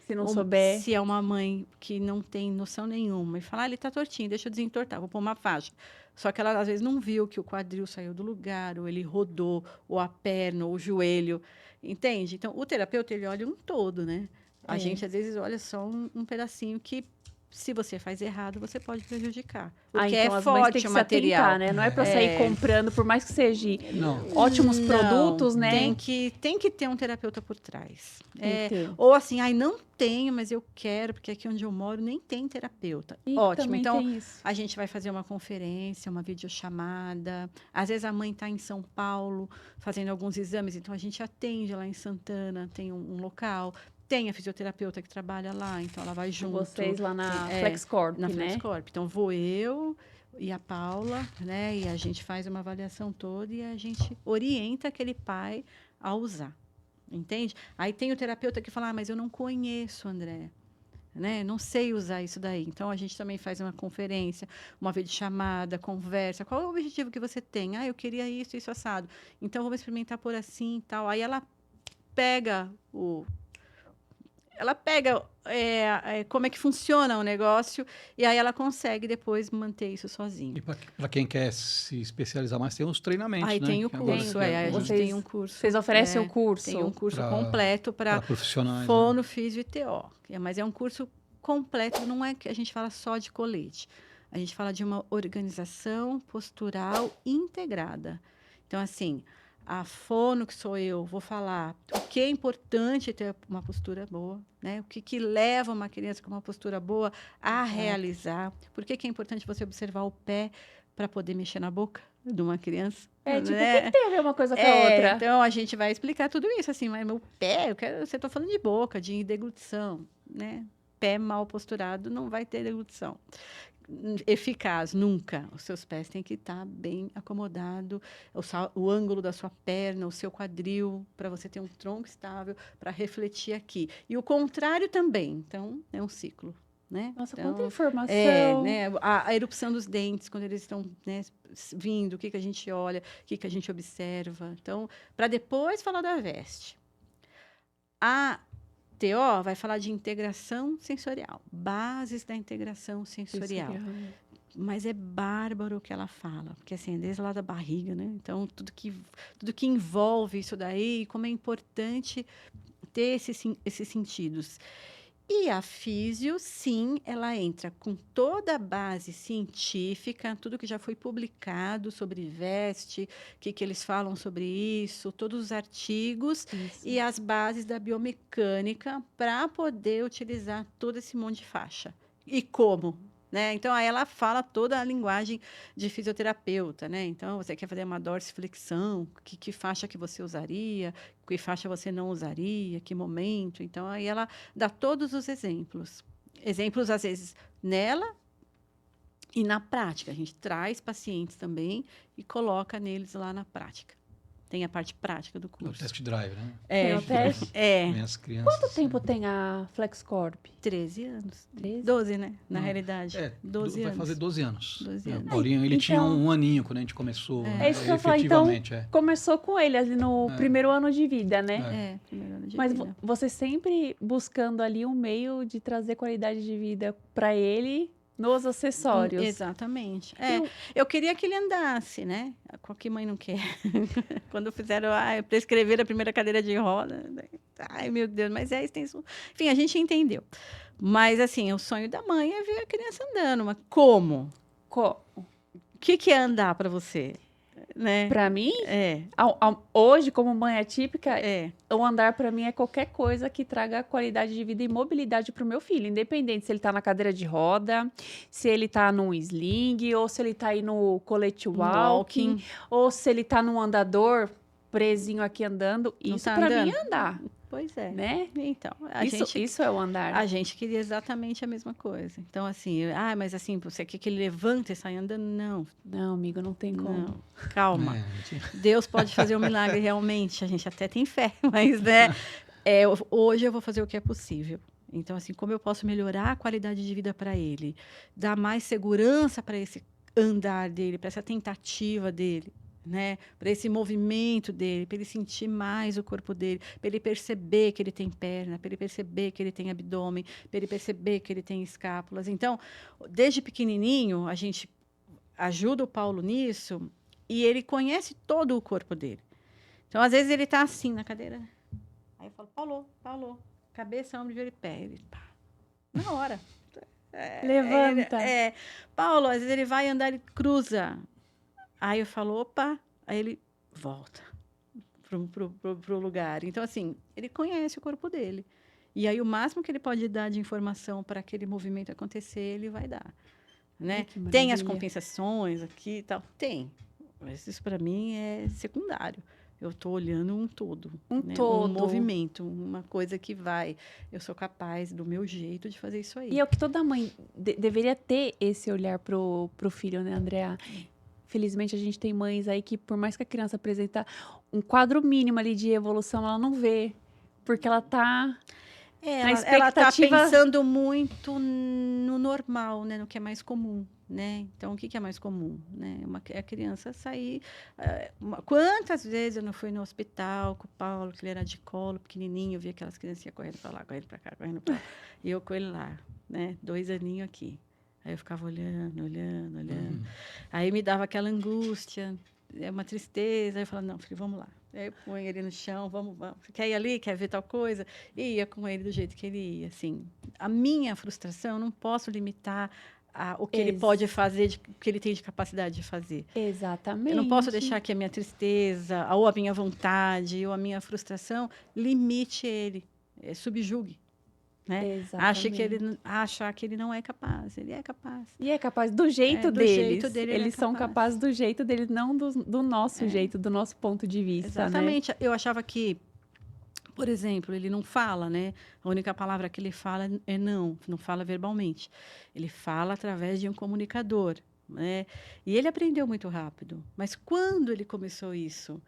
Se não Ou souber. se é uma mãe que não tem noção nenhuma e fala, ele tá tortinho, deixa eu desentortar, vou pôr uma faixa. Só que ela, às vezes, não viu que o quadril saiu do lugar, ou ele rodou, ou a perna, ou o joelho. Entende? Então, o terapeuta, ele olha um todo, né? A gente, às vezes, olha só um pedacinho que, se você faz errado, você pode prejudicar. Porque Então é as mães têm forte que o se material. atentar, né? Não é para sair comprando, por mais que seja Não. ótimos Não, produtos, né? Tem que ter um terapeuta por trás. Tem que ter. Ou assim, não tenho, mas eu quero, porque aqui onde eu moro nem tem terapeuta. E Ótimo. também Então, tem isso. a gente vai fazer uma conferência, uma videochamada. Às vezes a mãe está em São Paulo fazendo alguns exames, então a gente atende lá em Santana, tem um local. Tem a fisioterapeuta que trabalha lá, então ela vai junto. Vocês lá na Tem- FlexCorp, na né? FlexCorp. Então, vou eu e a Paula, né? E a gente faz uma avaliação toda e a gente orienta aquele pai a usar. Entende? Aí tem o terapeuta que fala, mas eu não conheço, André. Né? Não sei usar isso daí. Então, a gente também faz uma conferência, uma videochamada, conversa. Qual é o objetivo que você tem? Eu queria isso assado. Então, vamos experimentar por assim e tal. Aí ela pega como é que funciona o negócio e aí ela consegue depois manter isso sozinha. E para quem quer se especializar mais, tem uns treinamentos, Aí né? tem o Que agora curso, tem a gente Vocês- tem um curso. Vocês oferecem o curso? Tem um curso Pra- completo para para profissionais. Né? fono, físio e TO. Mas é um curso completo, não é que a gente fala só de colete. A gente fala de uma organização postural integrada. Então, assim, a fono, que sou eu, vou falar o que é importante ter uma postura boa, né? O que leva uma criança com uma postura boa a realizar. Por que é importante você observar o pé para poder mexer na boca de uma criança? Tipo, o né? que tem a ver uma coisa com a outra? Então, a gente vai explicar tudo isso, assim, mas meu pé, você está falando de boca, de deglutição, né? Pé mal posturado não vai ter deglutição eficaz, nunca. Os seus pés têm que estar bem acomodados, o ângulo da sua perna, o seu quadril, para você ter um tronco estável, para refletir aqui. E o contrário também. Então, é um ciclo. Né? Nossa, então, quanta informação. Né? A erupção dos dentes, quando eles estão, né, vindo, o que a gente olha, o que a gente observa. Então, para depois falar da veste. A TO vai falar de integração sensorial, bases da integração sensorial. Mas é bárbaro o que ela fala, porque assim, desde lá da barriga, né? Então, tudo que envolve isso daí, como é importante ter esses sentidos. E a físio, sim, ela entra com toda a base científica, tudo que já foi publicado sobre veste, o que eles falam sobre isso, todos os artigos e as bases da biomecânica para poder utilizar todo esse monte de faixa. E como? Né? Então, aí ela fala toda a linguagem de fisioterapeuta, né? Então, você quer fazer uma dorsiflexão, que faixa que você usaria, que faixa você não usaria, que momento. Então, aí ela dá todos os exemplos. Exemplos, às vezes, nela e na prática. A gente traz pacientes também e coloca neles lá na prática. Tem a parte prática do curso. O test drive, né? Tem o teste? Minhas crianças. Quanto tempo tem a FlexCorp? 13 anos. 13? 12, né? Na Não. realidade. 12 vai anos. fazer 12 anos. 12 O anos. Paulinho, ele Então- tinha um aninho quando a gente começou. É isso que eu ia falar. Então, efetivamente, começou com ele ali no primeiro ano de vida, né? Primeiro ano de Mas vida. você sempre buscando ali um meio de trazer qualidade de vida para ele nos acessórios. Exatamente. Eu- Eu queria que ele andasse, né? Qualquer mãe não quer. Quando fizeram, prescrever a primeira cadeira de roda. Ai, meu Deus, mas é extensão. Enfim, a gente entendeu. Mas, assim, o sonho da mãe é ver a criança andando. Mas como? O que é andar para você? Né? Para mim, É. hoje, como mãe atípica, É. o andar para mim é qualquer coisa que traga qualidade de vida e mobilidade para o meu filho, independente se ele tá na cadeira de roda, se ele tá num sling, ou se ele tá aí no colete walking, ou se ele tá num andador presinho aqui andando. Não Isso tá para mim andando? é andar, Pois é. né? Então, Isso é o andar. A gente queria exatamente a mesma coisa. Então, assim, mas assim, você quer que ele levante e saia andando? Não, Não, amigo, não tem como. não. Calma. É, Deus pode fazer um milagre realmente. A gente até tem fé, mas, né? Hoje eu vou fazer o que é possível. Então, assim, como eu posso melhorar a qualidade de vida para ele? Dar mais segurança para esse andar dele, para essa tentativa dele. né? Para esse movimento dele, para ele sentir mais o corpo dele, para ele perceber que ele tem perna, para ele perceber que ele tem abdômen, para ele perceber que ele tem escápulas. Então, desde pequenininho, a gente ajuda o Paulo nisso e ele conhece todo o corpo dele. Então, às vezes, ele está assim na cadeira. Aí eu falo, Paulo, cabeça, ombro, joelho e pé. Ele, pá, na hora. Levanta. Paulo, às vezes ele vai andar, ele cruza. Aí eu falo, opa. Aí ele volta pro lugar. Então, assim, ele conhece o corpo dele. E aí, o máximo que ele pode dar de informação para aquele movimento acontecer, ele vai dar. Né? Tem as compensações aqui e tal? Tem. Mas isso, para mim, é secundário. Eu estou olhando um todo. Um movimento, uma coisa que vai. Eu sou capaz, do meu jeito, de fazer isso aí. E é o que toda mãe deveria ter esse olhar pro filho, né, Andrea? Felizmente, a gente tem mães aí que, por mais que a criança apresenta um quadro mínimo ali de evolução, ela não vê. Porque ela tá... Ela está pensando muito no normal, né? No que é mais comum, né? Então, o que é mais comum, né? A criança sair... quantas vezes eu não fui no hospital com o Paulo, que ele era de colo, pequenininho, eu via aquelas criancinhas correndo para lá, correndo para cá, correndo para lá. E eu com ele lá, né? 2 aninhos aqui. Aí eu ficava olhando. Aí me dava aquela angústia, uma tristeza. Aí eu falava, não, filho, vamos lá. Aí eu ponho ele no chão, vamos. Você quer ir ali? Quer ver tal coisa? E ia com ele do jeito que ele ia, assim. A minha frustração, eu não posso limitar o que ele pode fazer, o que ele tem de capacidade de fazer. Exatamente. Eu não posso deixar que a minha tristeza, ou a minha vontade, ou a minha frustração limite ele, subjugue. Né? Achar que ele não é capaz. Ele é capaz. E é capaz do jeito deles. Eles são capazes do jeito deles, não do nosso jeito, do nosso ponto de vista. Exatamente. Né? Eu achava que, por exemplo, ele não fala, né? A única palavra que ele fala é não fala verbalmente. Ele fala através de um comunicador. Né? E ele aprendeu muito rápido. Mas quando ele começou isso,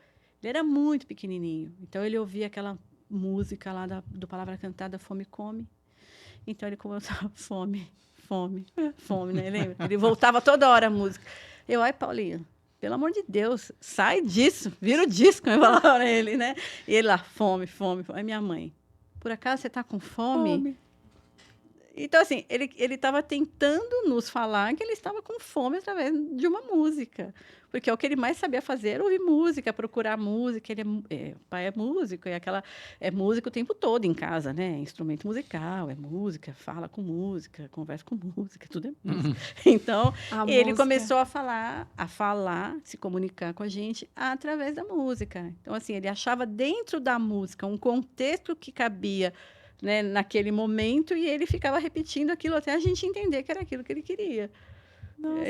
ele era muito pequenininho. Então, ele ouvia aquela música lá do Palavra Cantada, Fome Come. Então, ele começava fome, né? Lembra? Ele voltava toda hora a música. Eu, ai, Paulinho, pelo amor de Deus, sai disso, vira o disco, eu falava para ele, né? E ele lá, fome. Aí minha mãe, por acaso você está com fome? Então, assim, ele estava tentando nos falar que ele estava com fome através de uma música. Porque o que ele mais sabia fazer era ouvir música, procurar música. O pai é músico, é músico o tempo todo em casa, né? Instrumento musical, é música, fala com música, conversa com música, tudo é música. Então, ele começou a falar, se comunicar com a gente através da música. Então, assim, ele achava dentro da música um contexto que cabia, né, naquele momento, e ele ficava repetindo aquilo até a gente entender que era aquilo que ele queria. Nossa,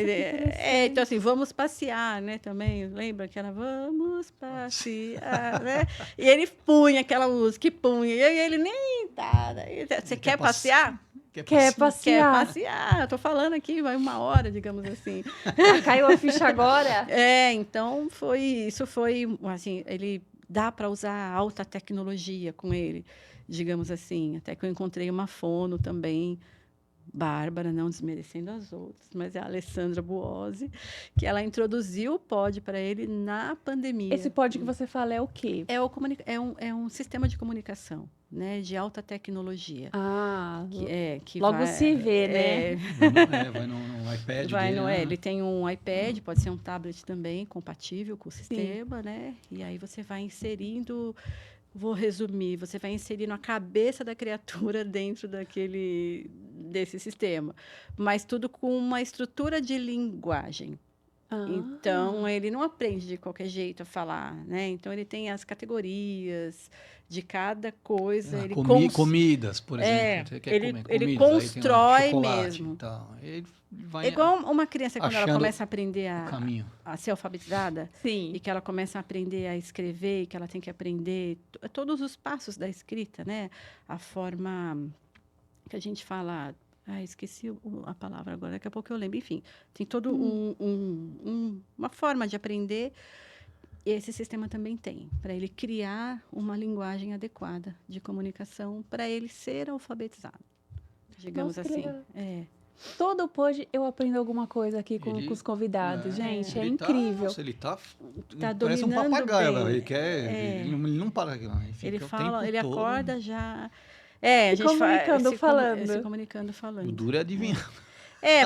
então, assim, vamos passear, né, também, lembra que era vamos passear, né? E ele punha aquela música, e ele nem tá, você quer passear? Quer passear. Eu tô falando aqui, vai 1 hora, digamos assim. Caiu a ficha agora? Então, isso foi, assim, ele dá para usar alta tecnologia com ele, digamos assim. Até que eu encontrei uma fono também, bárbara, não desmerecendo as outras, mas é a Alessandra Buozzi, que ela introduziu o pod para ele na pandemia. Esse pod que você fala é o quê? É um sistema de comunicação, né, de alta tecnologia. Que logo se vê, né? Vai no iPad dele, né? Ele tem um iPad, pode ser um tablet também, compatível com o sistema, né? E aí você vai inserindo... Vou resumir, você vai inserindo a cabeça da criatura dentro desse sistema, mas tudo com uma estrutura de linguagem. Então, ele não aprende de qualquer jeito a falar, né? Então, ele tem as categorias de cada coisa. Comidas, por exemplo. Ele constrói mesmo. Então, ele vai igual uma criança, quando ela começa a aprender a ser alfabetizada, sim, e que ela começa a aprender a escrever, e que ela tem que aprender todos os passos da escrita, né? A forma que a gente fala... esqueci a palavra agora, daqui a pouco eu lembro. Enfim, tem todo uma forma de aprender. Esse sistema também tem, para ele criar uma linguagem adequada de comunicação, para ele ser alfabetizado, digamos assim. Todo pod eu aprendo alguma coisa aqui com os convidados, gente. É incrível. Nossa, ele Tá parece um dominando papagaio. bem. Ele não para. Ele fala, ele todo. acorda já. A gente comunicando, se comunicando, falando. O duro é adivinhar.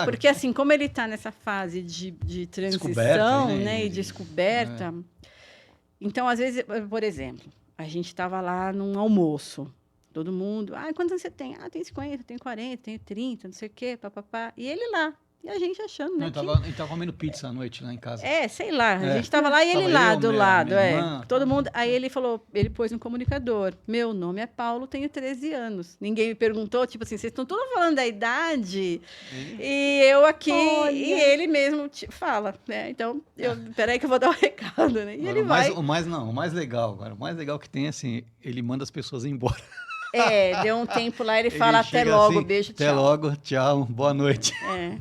Porque assim, como ele está nessa fase de transição, Descoberta, né, e descoberta, então, às vezes, por exemplo, a gente estava lá num almoço, todo mundo, quantos anos você tem? Tem 50, tem 40, tem 30, não sei o quê, papapá. E ele lá. E a gente achando, né? Ele tava comendo pizza à noite lá em casa. Sei lá. A gente estava lá e ele lá, do lado. Minha irmã, todo mundo. Aí ele falou, ele pôs no comunicador: meu nome é Paulo, tenho 13 anos. Ninguém me perguntou, tipo assim, vocês estão todos falando da idade? E eu aqui, e ele mesmo fala, né? Então, peraí que eu vou dar um recado, né? E ele vai. O mais legal, cara, o mais legal que tem, assim, ele manda as pessoas embora. Deu um tempo lá, ele fala até logo, assim, beijo, tchau. Até logo, tchau, boa noite.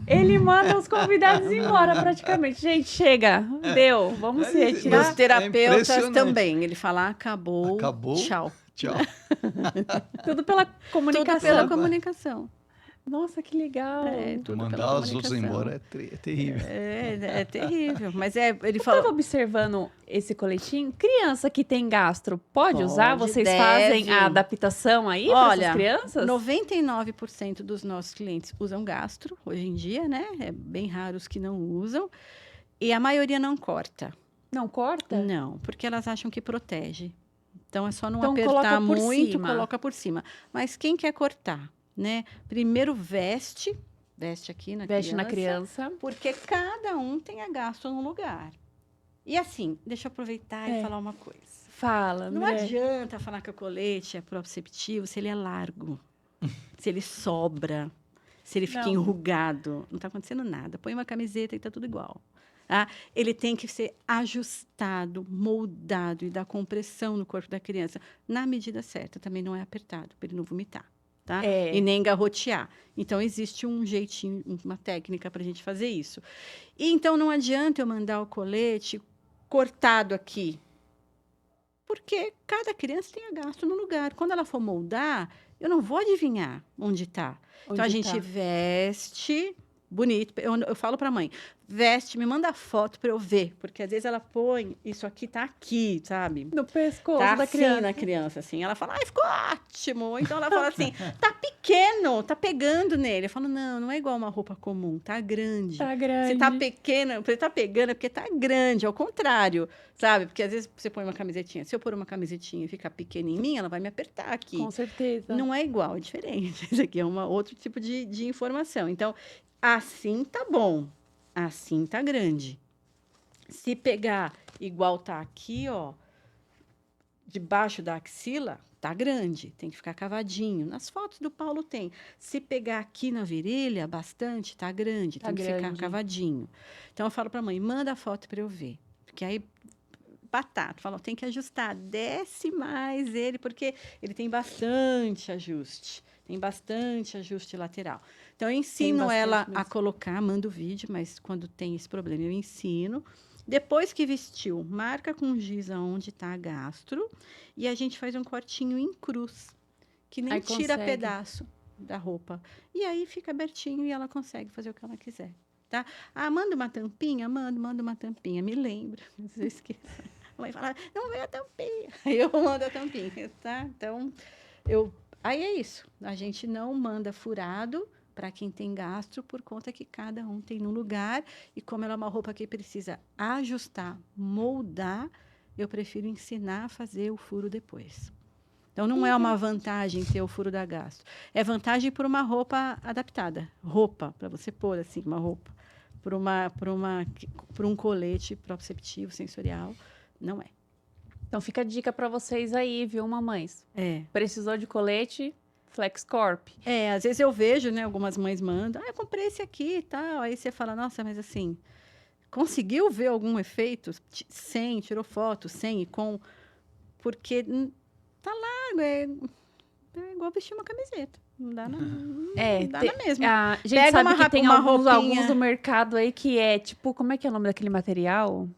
Ele manda os convidados embora, praticamente. Gente, chega, deu, vamos se retirar. Os terapeutas também, ele fala, acabou, tchau. Tudo pela comunicação. Tudo pela comunicação. Nossa, que legal. Mandar os outros embora é terrível. É terrível. Mas ele falou. Eu estava observando esse coletinho. Criança que tem gastro pode usar? Vocês fazem a adaptação aí para essas crianças? 99% dos nossos clientes usam gastro hoje em dia, né? É bem raro os que não usam. E a maioria não corta. Não corta? Não, porque elas acham que protege. Então é só não apertar muito, coloca por cima. Mas quem quer cortar? Né? Primeiro veste aqui na criança, porque cada um tem a gastro no lugar. E assim, deixa eu aproveitar e falar uma coisa. Fala, não adianta falar que o colete é proprioceptivo se ele é largo, se ele sobra, se ele fica enrugado. Não está acontecendo nada. Põe uma camiseta e está tudo igual. Tá? Ele tem que ser ajustado, moldado e dar compressão no corpo da criança na medida certa. Também não é apertado, para ele não vomitar. Tá? E nem garrotear. Então, existe um jeitinho, uma técnica para a gente fazer isso. E, então, não adianta eu mandar o colete cortado aqui, porque cada criança tem a gastro no lugar. Quando ela for moldar, eu não vou adivinhar onde está. Então, a gente veste bonito. Eu falo para a mãe, veste, me manda foto para eu ver, porque às vezes ela põe, isso aqui tá aqui, sabe? No pescoço tá da assim, criança. na criança, assim. Ela fala, ficou ótimo. Ou então ela fala assim, tá pequeno, tá pegando nele. Eu falo, não é igual uma roupa comum, tá grande. Tá grande. Se tá pequena, você tá pegando é porque tá grande, ao contrário, sabe? Porque às vezes você põe uma camisetinha, se eu pôr uma camisetinha e ficar pequena em mim, ela vai me apertar aqui. Com certeza. Não é igual, é diferente. Isso aqui é outro tipo de informação. Então, assim tá bom, assim tá grande. Se pegar igual tá aqui, ó, debaixo da axila, tá grande, tem que ficar cavadinho. Nas fotos do Paulo tem. Se pegar aqui na virilha, bastante, tá grande, tem que ficar cavadinho. Então, eu falo pra mãe, manda a foto para eu ver. Porque aí, batata, fala, tem que ajustar, desce mais ele, porque ele tem bastante ajuste. Tem bastante ajuste lateral. Então, eu ensino ela a colocar, mando o vídeo, mas quando tem esse problema, eu ensino. Depois que vestiu, marca com giz onde está a gastro e a gente faz um cortinho em cruz, que nem tira pedaço da roupa. E aí fica abertinho e ela consegue fazer o que ela quiser, tá? Manda uma tampinha? Manda uma tampinha. Me lembra, se eu esqueço. A mãe fala, não veio a tampinha. Aí eu mando a tampinha, tá? Então, aí é isso. A gente não manda furado para quem tem gastro, por conta que cada um tem um lugar. E como ela é uma roupa que precisa ajustar, moldar, eu prefiro ensinar a fazer o furo depois. Então, não é uma vantagem ter o furo da gastro. É vantagem por uma roupa adaptada. Roupa, para você pôr assim, uma roupa. Por um colete proprioceptivo, sensorial, não é. Então, fica a dica para vocês aí, viu, mamães? Precisou de colete? FlexCorp. Às vezes eu vejo, né, algumas mães mandam, eu comprei esse aqui e tal. Aí você fala, nossa, mas assim, conseguiu ver algum efeito? Sem, tirou foto, sem e com, porque tá largo, é igual vestir uma camiseta. Não dá na mesma. A gente pega sabe que tem alguns do mercado aí que é tipo, como é que é o nome daquele material?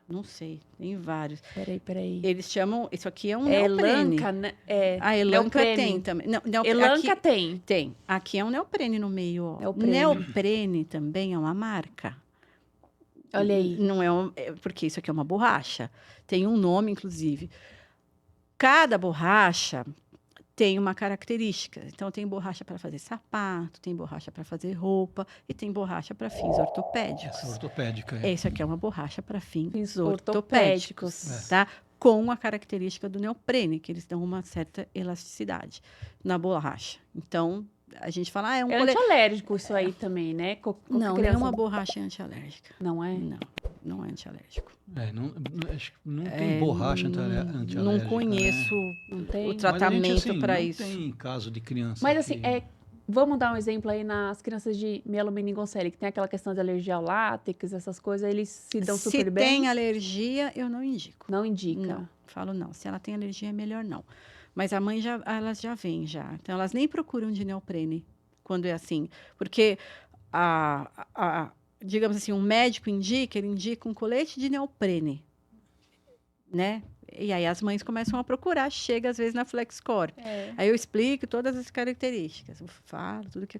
Não sei, tem vários. Peraí. Eles chamam, isso aqui é um É neoprene. Elanca, né? A Elanca neoprene. tem também. Não, Elanca aqui, tem. tem. Aqui é um neoprene no meio, ó. Neoprene. Neoprene também é uma marca. Olha aí. Não porque isso aqui é uma borracha. Tem um nome, inclusive. Cada borracha tem uma característica. Então, tem borracha para fazer sapato, tem borracha para fazer roupa e tem borracha para fins ortopédicos. Essa ortopédica. Essa aqui é uma borracha para fins Fins ortopédicos, ortopédicos. tá? Com a característica do neoprene, que eles dão uma certa elasticidade na borracha. Então, a gente fala, é um antialérgico isso aí também, né? Não, criança... nenhuma borracha é antialérgica. Não é? Não é antialérgico. Acho que não tem borracha antialérgica. Não conheço Não tem. o tratamento para isso. Não tem caso de criança. Mas assim, vamos dar um exemplo aí nas crianças de mielomeningocele, que tem aquela questão de alergia ao látex, essas coisas, eles se dão super bem? Se tem alergia, eu não indico. Não indica? Não, falo não. Se ela tem alergia, é melhor não. Mas a mãe, elas já vêm já. Então, elas nem procuram de neoprene quando é assim. Porque, digamos assim, um médico ele indica um colete de neoprene, né? E aí as mães começam a procurar, chega às vezes na FlexCorp. Aí eu explico todas as características, eu falo tudo que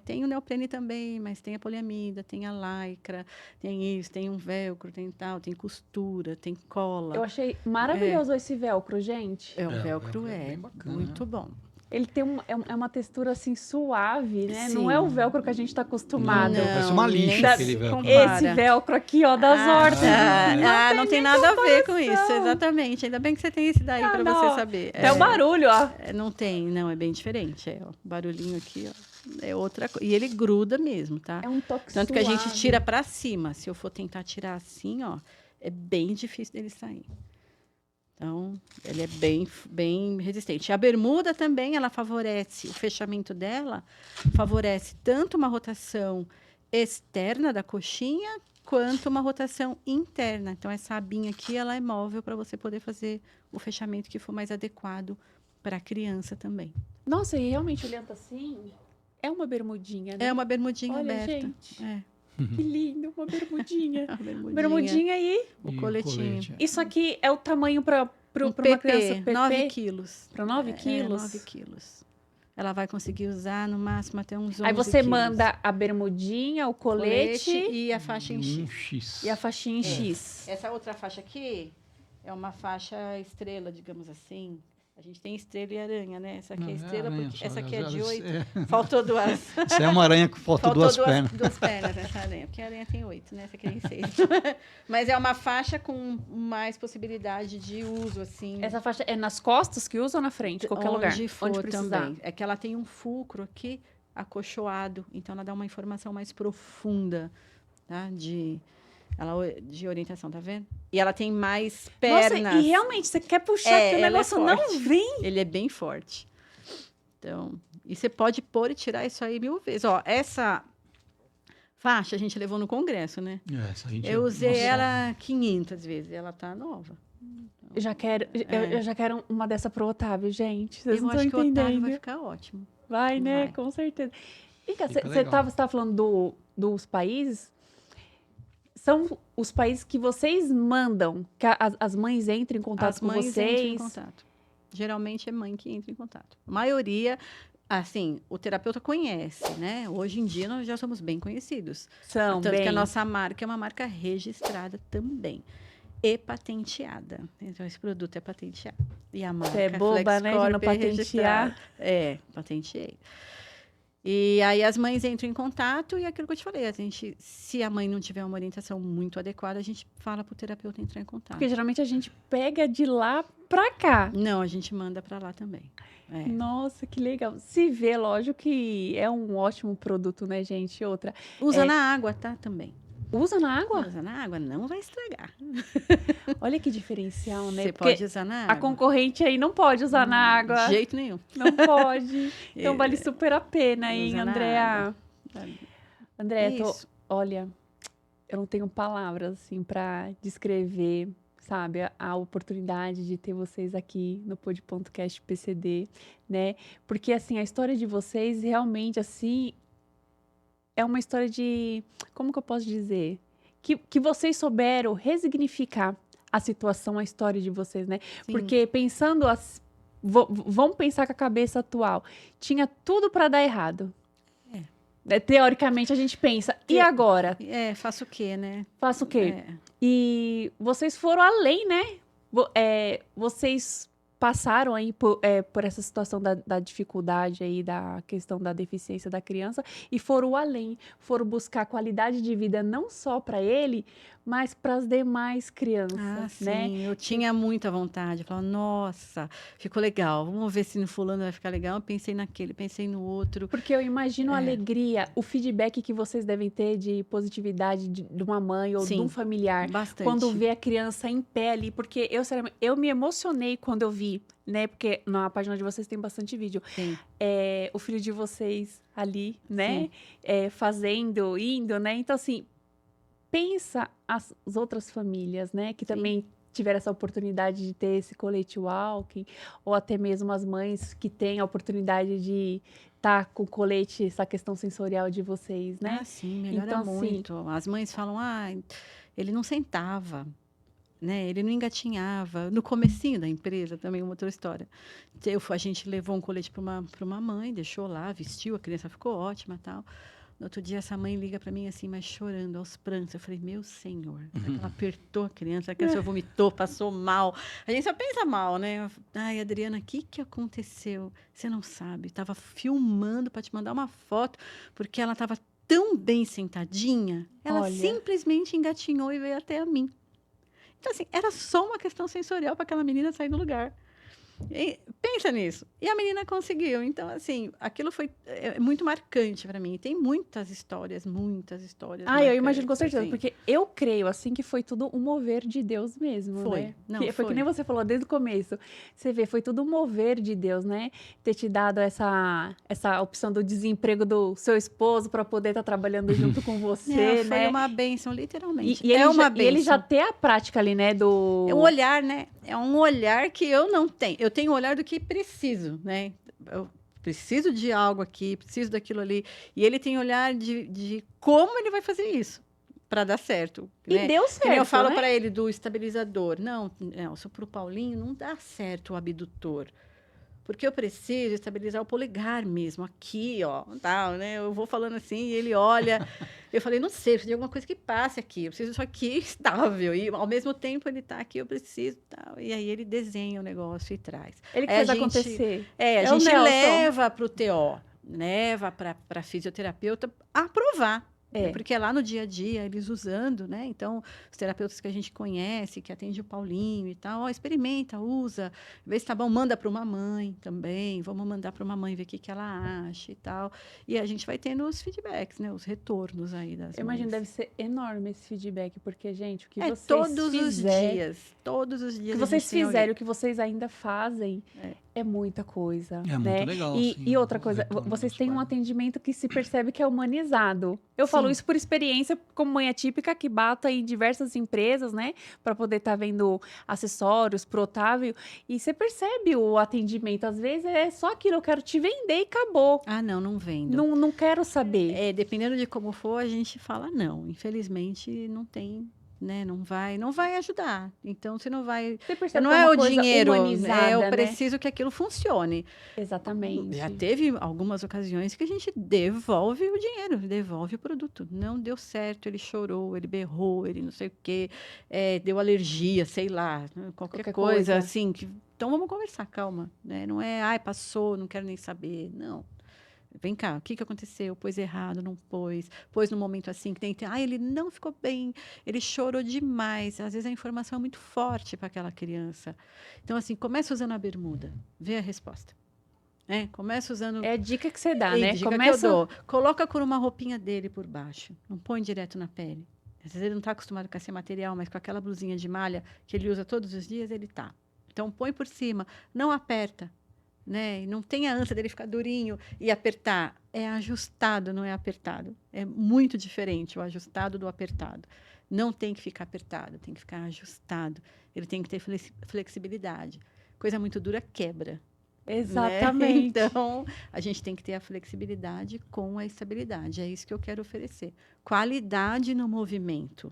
tem o neoprene também, mas tem a poliamida, tem a lycra, tem isso, tem um velcro, tem tal, tem costura, tem cola. Eu achei maravilhoso esse velcro, gente. O velcro é bem bacana, muito bom. Ele tem uma textura assim suave, né? Sim. Não é o velcro que a gente está acostumado. Não, parece uma lixa aquele velcro. Esse velcro aqui, ó, das hortas. Não tem nada a ver com isso, exatamente. Ainda bem que você tem esse daí para você saber. É o barulho, ó. Não, é bem diferente. O barulhinho aqui, ó, é outra coisa. E ele gruda mesmo, tá? É um toque Tanto suave. que a gente tira para cima. Se eu for tentar tirar assim, ó, é bem difícil dele sair. Então, ele é bem resistente. A bermuda também, ela favorece, o fechamento dela favorece tanto uma rotação externa da coxinha, quanto uma rotação interna. Então, essa abinha aqui, ela é móvel para você poder fazer o fechamento que for mais adequado para a criança também. Nossa, e realmente, olhando assim, é uma bermudinha, né? É uma bermudinha Olha, aberta. gente. Que lindo, uma bermudinha. Bermudinha. Bermudinha aí. O coletinho. Colete. Isso aqui é o tamanho para uma PP, criança PP? 9 quilos. Para 9 quilos? 9 quilos. Ela vai conseguir usar no máximo até uns 11 Aí você quilos. manda a bermudinha, o colete e a faixa em X. X. e a faixinha em X. Essa outra faixa aqui é uma faixa estrela, digamos assim. A gente tem estrela e aranha, né? Essa aqui é estrela, porque essa aqui é de 8. Faltou duas. Essa é uma aranha que faltou duas pernas. Duas pernas, essa aranha. Porque a aranha tem 8, né? Essa aqui tem 6. Mas é uma faixa com mais possibilidade de uso, assim. Essa faixa é nas costas que usa ou na frente? Qualquer lugar? Onde precisar. Também. É que ela tem um fulcro aqui acolchoado. Então, ela dá uma informação mais profunda, tá? De orientação, tá vendo? E ela tem mais pernas. Nossa, e realmente, você quer puxar que o negócio não vem? Ele é bem forte. Então, e você pode pôr e tirar isso aí 1000 vezes. Ó, essa faixa a gente levou no congresso, né? Eu usei ela 500 vezes. Ela tá nova. Então, eu já quero uma dessa pro Otávio, gente. Vocês eu não acho estão que entendendo. o Otávio vai ficar ótimo. Vai, né? Vai. Com certeza. E você legal. estava falando dos países. São os países que vocês mandam, que as mães entram em contato com vocês? Entram em contato. Geralmente é mãe que entra em contato. A maioria, assim, o terapeuta conhece, né? Hoje em dia nós já somos bem conhecidos. Tanto que a nossa marca é uma marca registrada também. E patenteada. Então, esse produto é patenteado. E a marca Você é boba, né? De não patentear. Patenteei. E aí as mães entram em contato e aquilo que eu te falei, se a mãe não tiver uma orientação muito adequada, a gente fala para o terapeuta entrar em contato. Porque geralmente a gente pega de lá para cá. Não, a gente manda para lá também. Nossa, que legal. Se vê, lógico que é um ótimo produto, né, gente? Outra. Usa na água, tá? Também. Usa na água? Usa na água, não vai estragar. Olha que diferencial, né? Você pode usar na água. A concorrente aí não pode usar na água. De jeito nenhum. Não pode. Então vale super a pena, hein, Usa na Andréa? água. Andréa, olha, eu não tenho palavras, assim, para descrever, sabe, a oportunidade de ter vocês aqui no Pod.cast PCD, né? Porque, assim, a história de vocês realmente, assim, é uma história de... Como que eu posso dizer? que vocês souberam resignificar a situação, a história de vocês, né? Sim. Porque pensando, vamos pensar com a cabeça atual, tinha tudo para dar errado. Teoricamente a gente pensa, e agora? Faço o quê, né? Faço o quê? E vocês foram além, né? Vocês passaram aí por essa situação da dificuldade aí, da questão da deficiência da criança, e foram além, foram buscar qualidade de vida não só para ele, mas para as demais crianças, né? Sim, eu tinha muita vontade, eu falava, nossa, ficou legal, vamos ver se no fulano vai ficar legal, eu pensei naquele, pensei no outro. Porque eu imagino a alegria, o feedback que vocês devem ter de positividade de uma mãe ou de um familiar, bastante. quando vê a criança em pé ali, porque eu me emocionei quando eu vi, né? Porque na página de vocês tem bastante vídeo. Sim. O filho de vocês ali, né? Fazendo, indo, né? Então, assim, pensa as outras famílias, né? Que também tiveram essa oportunidade de ter esse colete walking, ou até mesmo as mães que têm a oportunidade de estar com o colete, essa questão sensorial de vocês, né? Ah, sim, melhora então, muito. Assim, as mães falam, ele não sentava, né? Ele não engatinhava. No comecinho da empresa, também uma outra história. A gente levou um colete para uma mãe, deixou lá, vestiu, a criança ficou ótima e tal. No outro dia, essa mãe liga para mim assim, mas chorando, aos prantos. Eu falei, meu senhor. Ela apertou a criança vomitou, passou mal. A gente só pensa mal, né? Ai, Adriana, o que aconteceu? Você não sabe. Estava filmando para te mandar uma foto, porque ela estava tão bem sentadinha, ela simplesmente engatinhou e veio até a mim. Então, assim, era só uma questão sensorial para aquela menina sair do lugar. Pensa nisso. E a menina conseguiu. Então, assim, aquilo foi muito marcante para mim. Tem muitas histórias eu imagino com certeza, assim. Porque eu creio, assim, que foi tudo um mover de Deus mesmo, foi. né? Não, foi que nem você falou desde o começo. Você vê, foi tudo um mover de Deus, né? Ter te dado essa opção do desemprego do seu esposo para poder estar trabalhando junto com você, né? Foi uma bênção, literalmente. E ele já tem a prática ali, né? É um olhar, né? É um olhar que eu não tenho. Eu tenho o olhar do que preciso, né? Eu preciso de algo aqui, preciso daquilo ali. E ele tem olhar de como ele vai fazer isso para dar certo. E né? deu certo, eu falo né? para ele do estabilizador. Não, só para o Paulinho não dá certo o abdutor. Porque eu preciso estabilizar o polegar mesmo, aqui, ó, tal, né? Eu vou falando assim, e ele olha. Eu falei, não sei, preciso de alguma coisa que passe aqui. Eu preciso disso aqui estável. E, ao mesmo tempo, ele está aqui, eu preciso, tal. E aí, ele desenha o negócio e traz. Ele que fez acontecer. A gente leva para o TO, leva para a fisioterapeuta aprovar. Porque é lá no dia a dia, eles usando, né? Então, os terapeutas que a gente conhece, que atende o Paulinho e tal, experimenta, usa, vê se tá bom, manda para uma mãe também, vamos mandar para uma mãe ver o que ela acha e tal. E a gente vai tendo os feedbacks, né? Os retornos aí das Eu imagino, mães. deve ser enorme esse feedback, porque, gente, o que vocês todos os dias. O que vocês fizeram, o que vocês ainda fazem, é muita coisa. É né? muito legal. E outra coisa, vocês têm um atendimento que se percebe que é humanizado. Eu falo isso por experiência, como mãe atípica, que bato em diversas empresas, né? Para poder estar vendo acessórios pro Otávio. E você percebe o atendimento. Às vezes é só aquilo, eu quero te vender e acabou. Ah, não vendo. Não quero saber. Dependendo de como for, a gente fala não. Infelizmente, não tem. Né? Não vai ajudar. Então, você não vai... Você percebe não é o coisa dinheiro, humanizada, eu né? preciso que aquilo funcione. Exatamente. Já teve algumas ocasiões que a gente devolve o dinheiro, devolve o produto. Não deu certo, ele chorou, ele berrou, ele não sei o quê, deu alergia, sei lá, qualquer coisa assim. Então, vamos conversar, calma. Né? Não é, passou, não quero nem saber. Não. Vem cá, o que aconteceu? Pôs errado, não pôs no momento assim, que tem, ele não ficou bem, ele chorou demais. Às vezes a informação é muito forte para aquela criança. Então, assim, começa usando a bermuda, vê a resposta. Começa usando... É a dica que você dá, né? Dica que eu dou. Coloca com uma roupinha dele por baixo, não põe direto na pele. Às vezes ele não está acostumado com esse material, mas com aquela blusinha de malha que ele usa todos os dias, ele tá. Então, põe por cima, não aperta. Né? Não tem a ânsia dele ficar durinho e apertar. É ajustado, não é apertado. É muito diferente o ajustado do apertado. Não tem que ficar apertado, tem que ficar ajustado. Ele tem que ter flexibilidade. Coisa muito dura quebra. Exatamente. Né? Então, a gente tem que ter a flexibilidade com a estabilidade. É isso que eu quero oferecer. Qualidade no movimento.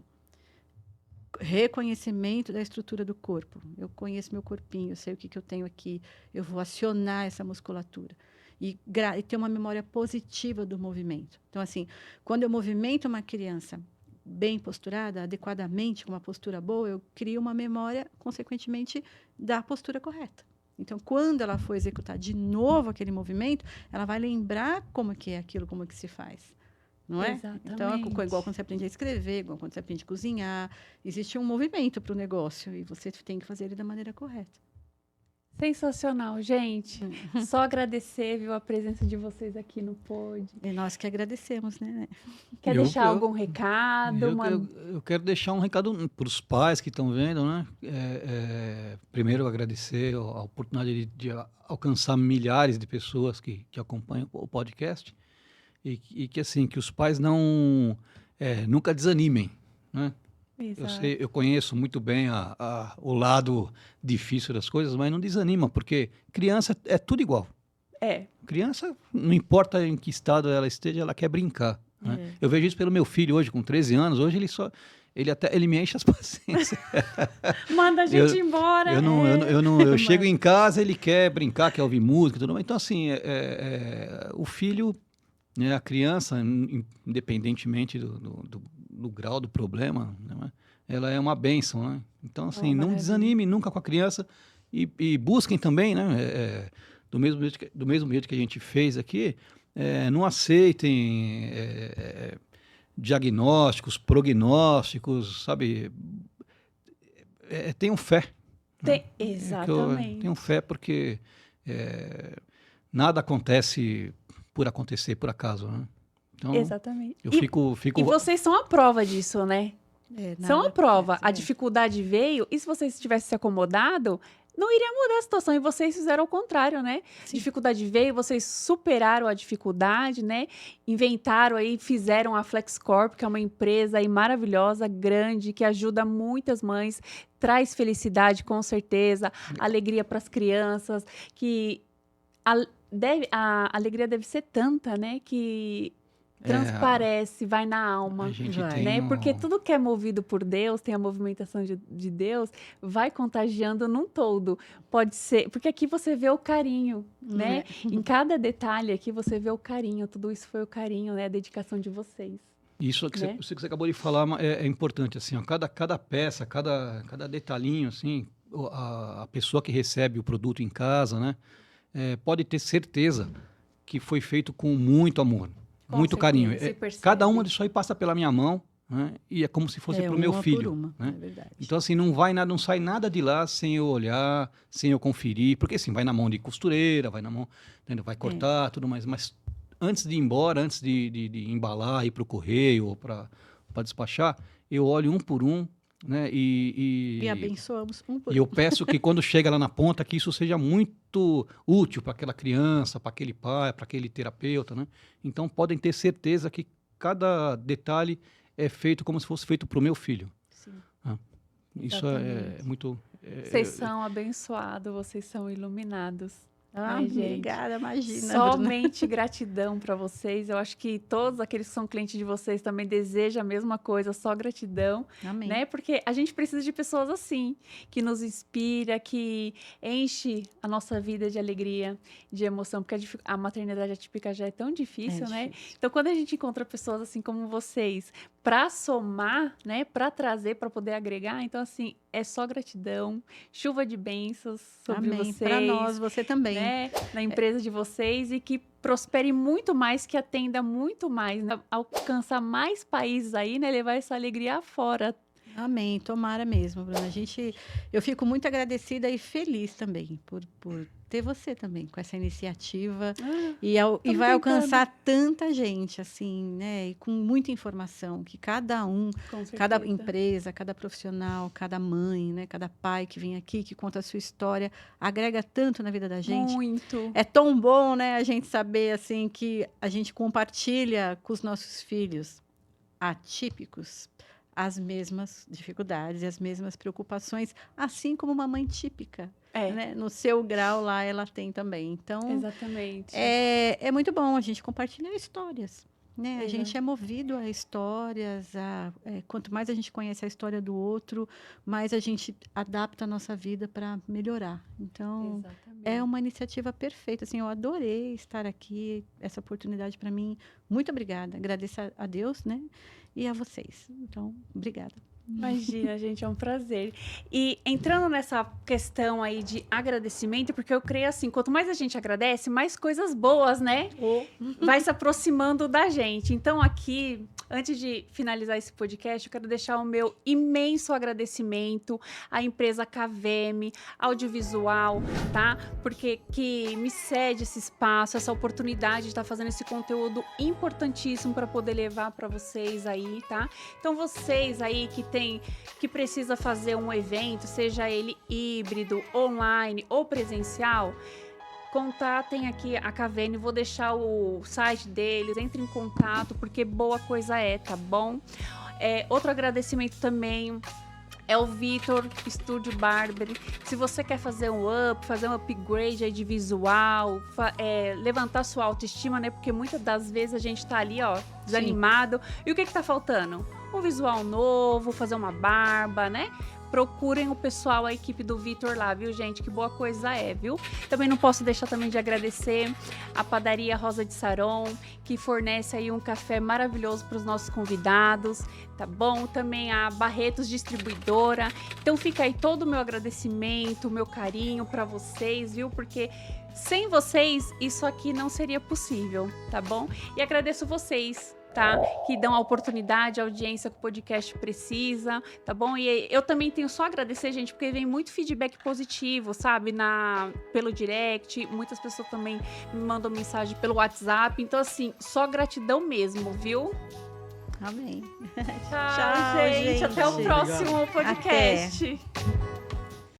reconhecimento da estrutura do corpo. Eu conheço meu corpinho, eu sei o que eu tenho aqui, eu vou acionar essa musculatura. E ter uma memória positiva do movimento. Então, assim, quando eu movimento uma criança bem posturada, adequadamente, com uma postura boa, eu crio uma memória, consequentemente, da postura correta. Então, quando ela for executar de novo aquele movimento, ela vai lembrar como que é aquilo, como que se faz. Não é? Exatamente. Então, igual quando você aprende a escrever, igual quando você aprende a cozinhar, existe um movimento para o negócio e você tem que fazer ele da maneira correta. Sensacional, gente. Só agradecer, viu, a presença de vocês aqui no Pod. E nós que agradecemos, né? Quer deixar algum recado? Eu quero deixar um recado para os pais que estão vendo, né? Primeiro, agradecer a oportunidade de alcançar milhares de pessoas que acompanham o podcast e que, assim, que os pais nunca desanimem, né? Eu conheço muito bem o lado difícil das coisas, mas não desanima, porque criança é tudo igual. Criança, não importa em que estado ela esteja, ela quer brincar. Né? Eu vejo isso pelo meu filho hoje, com 13 anos. Hoje ele me enche as paciências. Manda a gente embora. Eu chego em casa, ele quer brincar, quer ouvir música, tudo mais. Então, assim, o filho, né, a criança, independentemente do grau do problema, né, ela é uma bênção, né? Então, assim, não desanime nunca com a criança e busquem também, né, do mesmo jeito que a gente fez aqui, não aceitem diagnósticos, prognósticos, sabe? Tenham fé. Exatamente. Tenham fé porque nada acontece por acontecer, por acaso, né? Então, exatamente. Eu fico... E vocês são a prova disso, né? São a prova. A dificuldade veio, e se vocês tivessem se acomodado, não iria mudar a situação. E vocês fizeram o contrário, né? Sim. Dificuldade veio, vocês superaram a dificuldade, né? Inventaram aí, fizeram a FlexCorp, que é uma empresa aí maravilhosa, grande, que ajuda muitas mães, traz felicidade, com certeza, alegria para as crianças, que a alegria deve ser tanta, né? Que transparece, vai na alma, né? Porque tudo que é movido por Deus, tem a movimentação de Deus, vai contagiando num todo. Pode ser, porque aqui você vê o carinho, né? Em cada detalhe aqui você vê o carinho, tudo isso foi o carinho, né? A dedicação de vocês. Isso que você acabou de falar é importante, assim, ó, cada peça, cada detalhinho, assim, a pessoa que recebe o produto em casa, né? Pode ter certeza que foi feito com muito amor. Muito carinho. Cada uma disso aí passa pela minha mão, né? E é como se fosse para o meu filho. Né? É verdade. Então, assim, não sai nada de lá sem eu olhar, sem eu conferir, porque assim, vai na mão de costureira, vai na mão, entendeu? Vai cortar, tudo mais. Mas antes de ir embora, antes de embalar, ir para o correio ou para despachar, eu olho um por um, né? E abençoamos um por um. E eu peço que quando chega lá na ponta, que isso seja muito útil para aquela criança, para aquele pai, para aquele terapeuta, né? Então, podem ter certeza que cada detalhe é feito como se fosse feito para o meu filho. Sim. Isso é muito... Vocês são abençoados, vocês são iluminados. Obrigada, imagina. Somente gratidão para vocês. Eu acho que todos aqueles que são clientes de vocês também desejam a mesma coisa, só gratidão. Amém. Né? Porque a gente precisa de pessoas assim, que nos inspira, que enche a nossa vida de alegria, de emoção, porque a maternidade atípica já é tão difícil, né? Difícil. Então, quando a gente encontra pessoas assim como vocês, para somar, né, para trazer, para poder agregar, então assim, é só gratidão, chuva de bênçãos sobre vocês. Para nós, você também. Né, na empresa de vocês e que prospere muito mais, que atenda muito mais, né, alcançar mais países aí, né, levar essa alegria afora. Amém, tomara mesmo, Bruna. Eu fico muito agradecida e feliz também por ter você também com essa iniciativa e vai alcançar tanta gente, assim, né? E com muita informação, que cada empresa, cada profissional, cada mãe, né? Cada pai que vem aqui, que conta a sua história, agrega tanto na vida da gente. Muito. É tão bom, né? A gente saber, assim, que a gente compartilha com os nossos filhos atípicos as mesmas dificuldades e as mesmas preocupações, assim como uma mãe típica. Né? No seu grau lá, ela tem também. Então, exatamente. É muito bom a gente compartilhar histórias. Né? A gente é movido a histórias, quanto mais a gente conhece a história do outro, mais a gente adapta a nossa vida para melhorar. Então, é uma iniciativa perfeita. Assim, eu adorei estar aqui, essa oportunidade para mim. Muito obrigada. Agradeço a Deus, né? E a vocês. Então, obrigada. Imagina, gente, é um prazer. E entrando nessa questão aí de agradecimento, porque eu creio assim, quanto mais a gente agradece, mais coisas boas, né? Vai se aproximando da gente. Então aqui, antes de finalizar esse podcast, eu quero deixar o meu imenso agradecimento à empresa Caveme Audiovisual, tá? Porque que me cede esse espaço, essa oportunidade de estar fazendo esse conteúdo importantíssimo para poder levar para vocês aí, tá? Então vocês aí que precisa fazer um evento, seja ele híbrido, online ou presencial, contatem aqui a Caveme, vou deixar o site deles, entre em contato, porque boa coisa tá bom? Outro agradecimento também é o Vitor Studio Barber. Se você quer fazer um upgrade aí de visual, levantar sua autoestima, né? Porque muitas das vezes a gente tá ali, ó, desanimado. Sim. E o que tá faltando? Um visual novo, fazer uma barba, né? Procurem o pessoal, a equipe do Vitor lá, viu, gente? Que boa coisa viu? Também não posso deixar também de agradecer a padaria Rosa de Saron, que fornece aí um café maravilhoso para os nossos convidados, tá bom? Também a Barretos Distribuidora. Então fica aí todo o meu agradecimento, o meu carinho para vocês, viu? Porque sem vocês, isso aqui não seria possível, tá bom? E agradeço vocês, tá? Que dão a oportunidade, a audiência que o podcast precisa, tá bom? E eu também tenho só a agradecer, gente, porque vem muito feedback positivo, sabe? Pelo direct, muitas pessoas também me mandam mensagem pelo WhatsApp, então assim, só gratidão mesmo, viu? Amém. Tchau, gente. Até o próximo podcast. Até.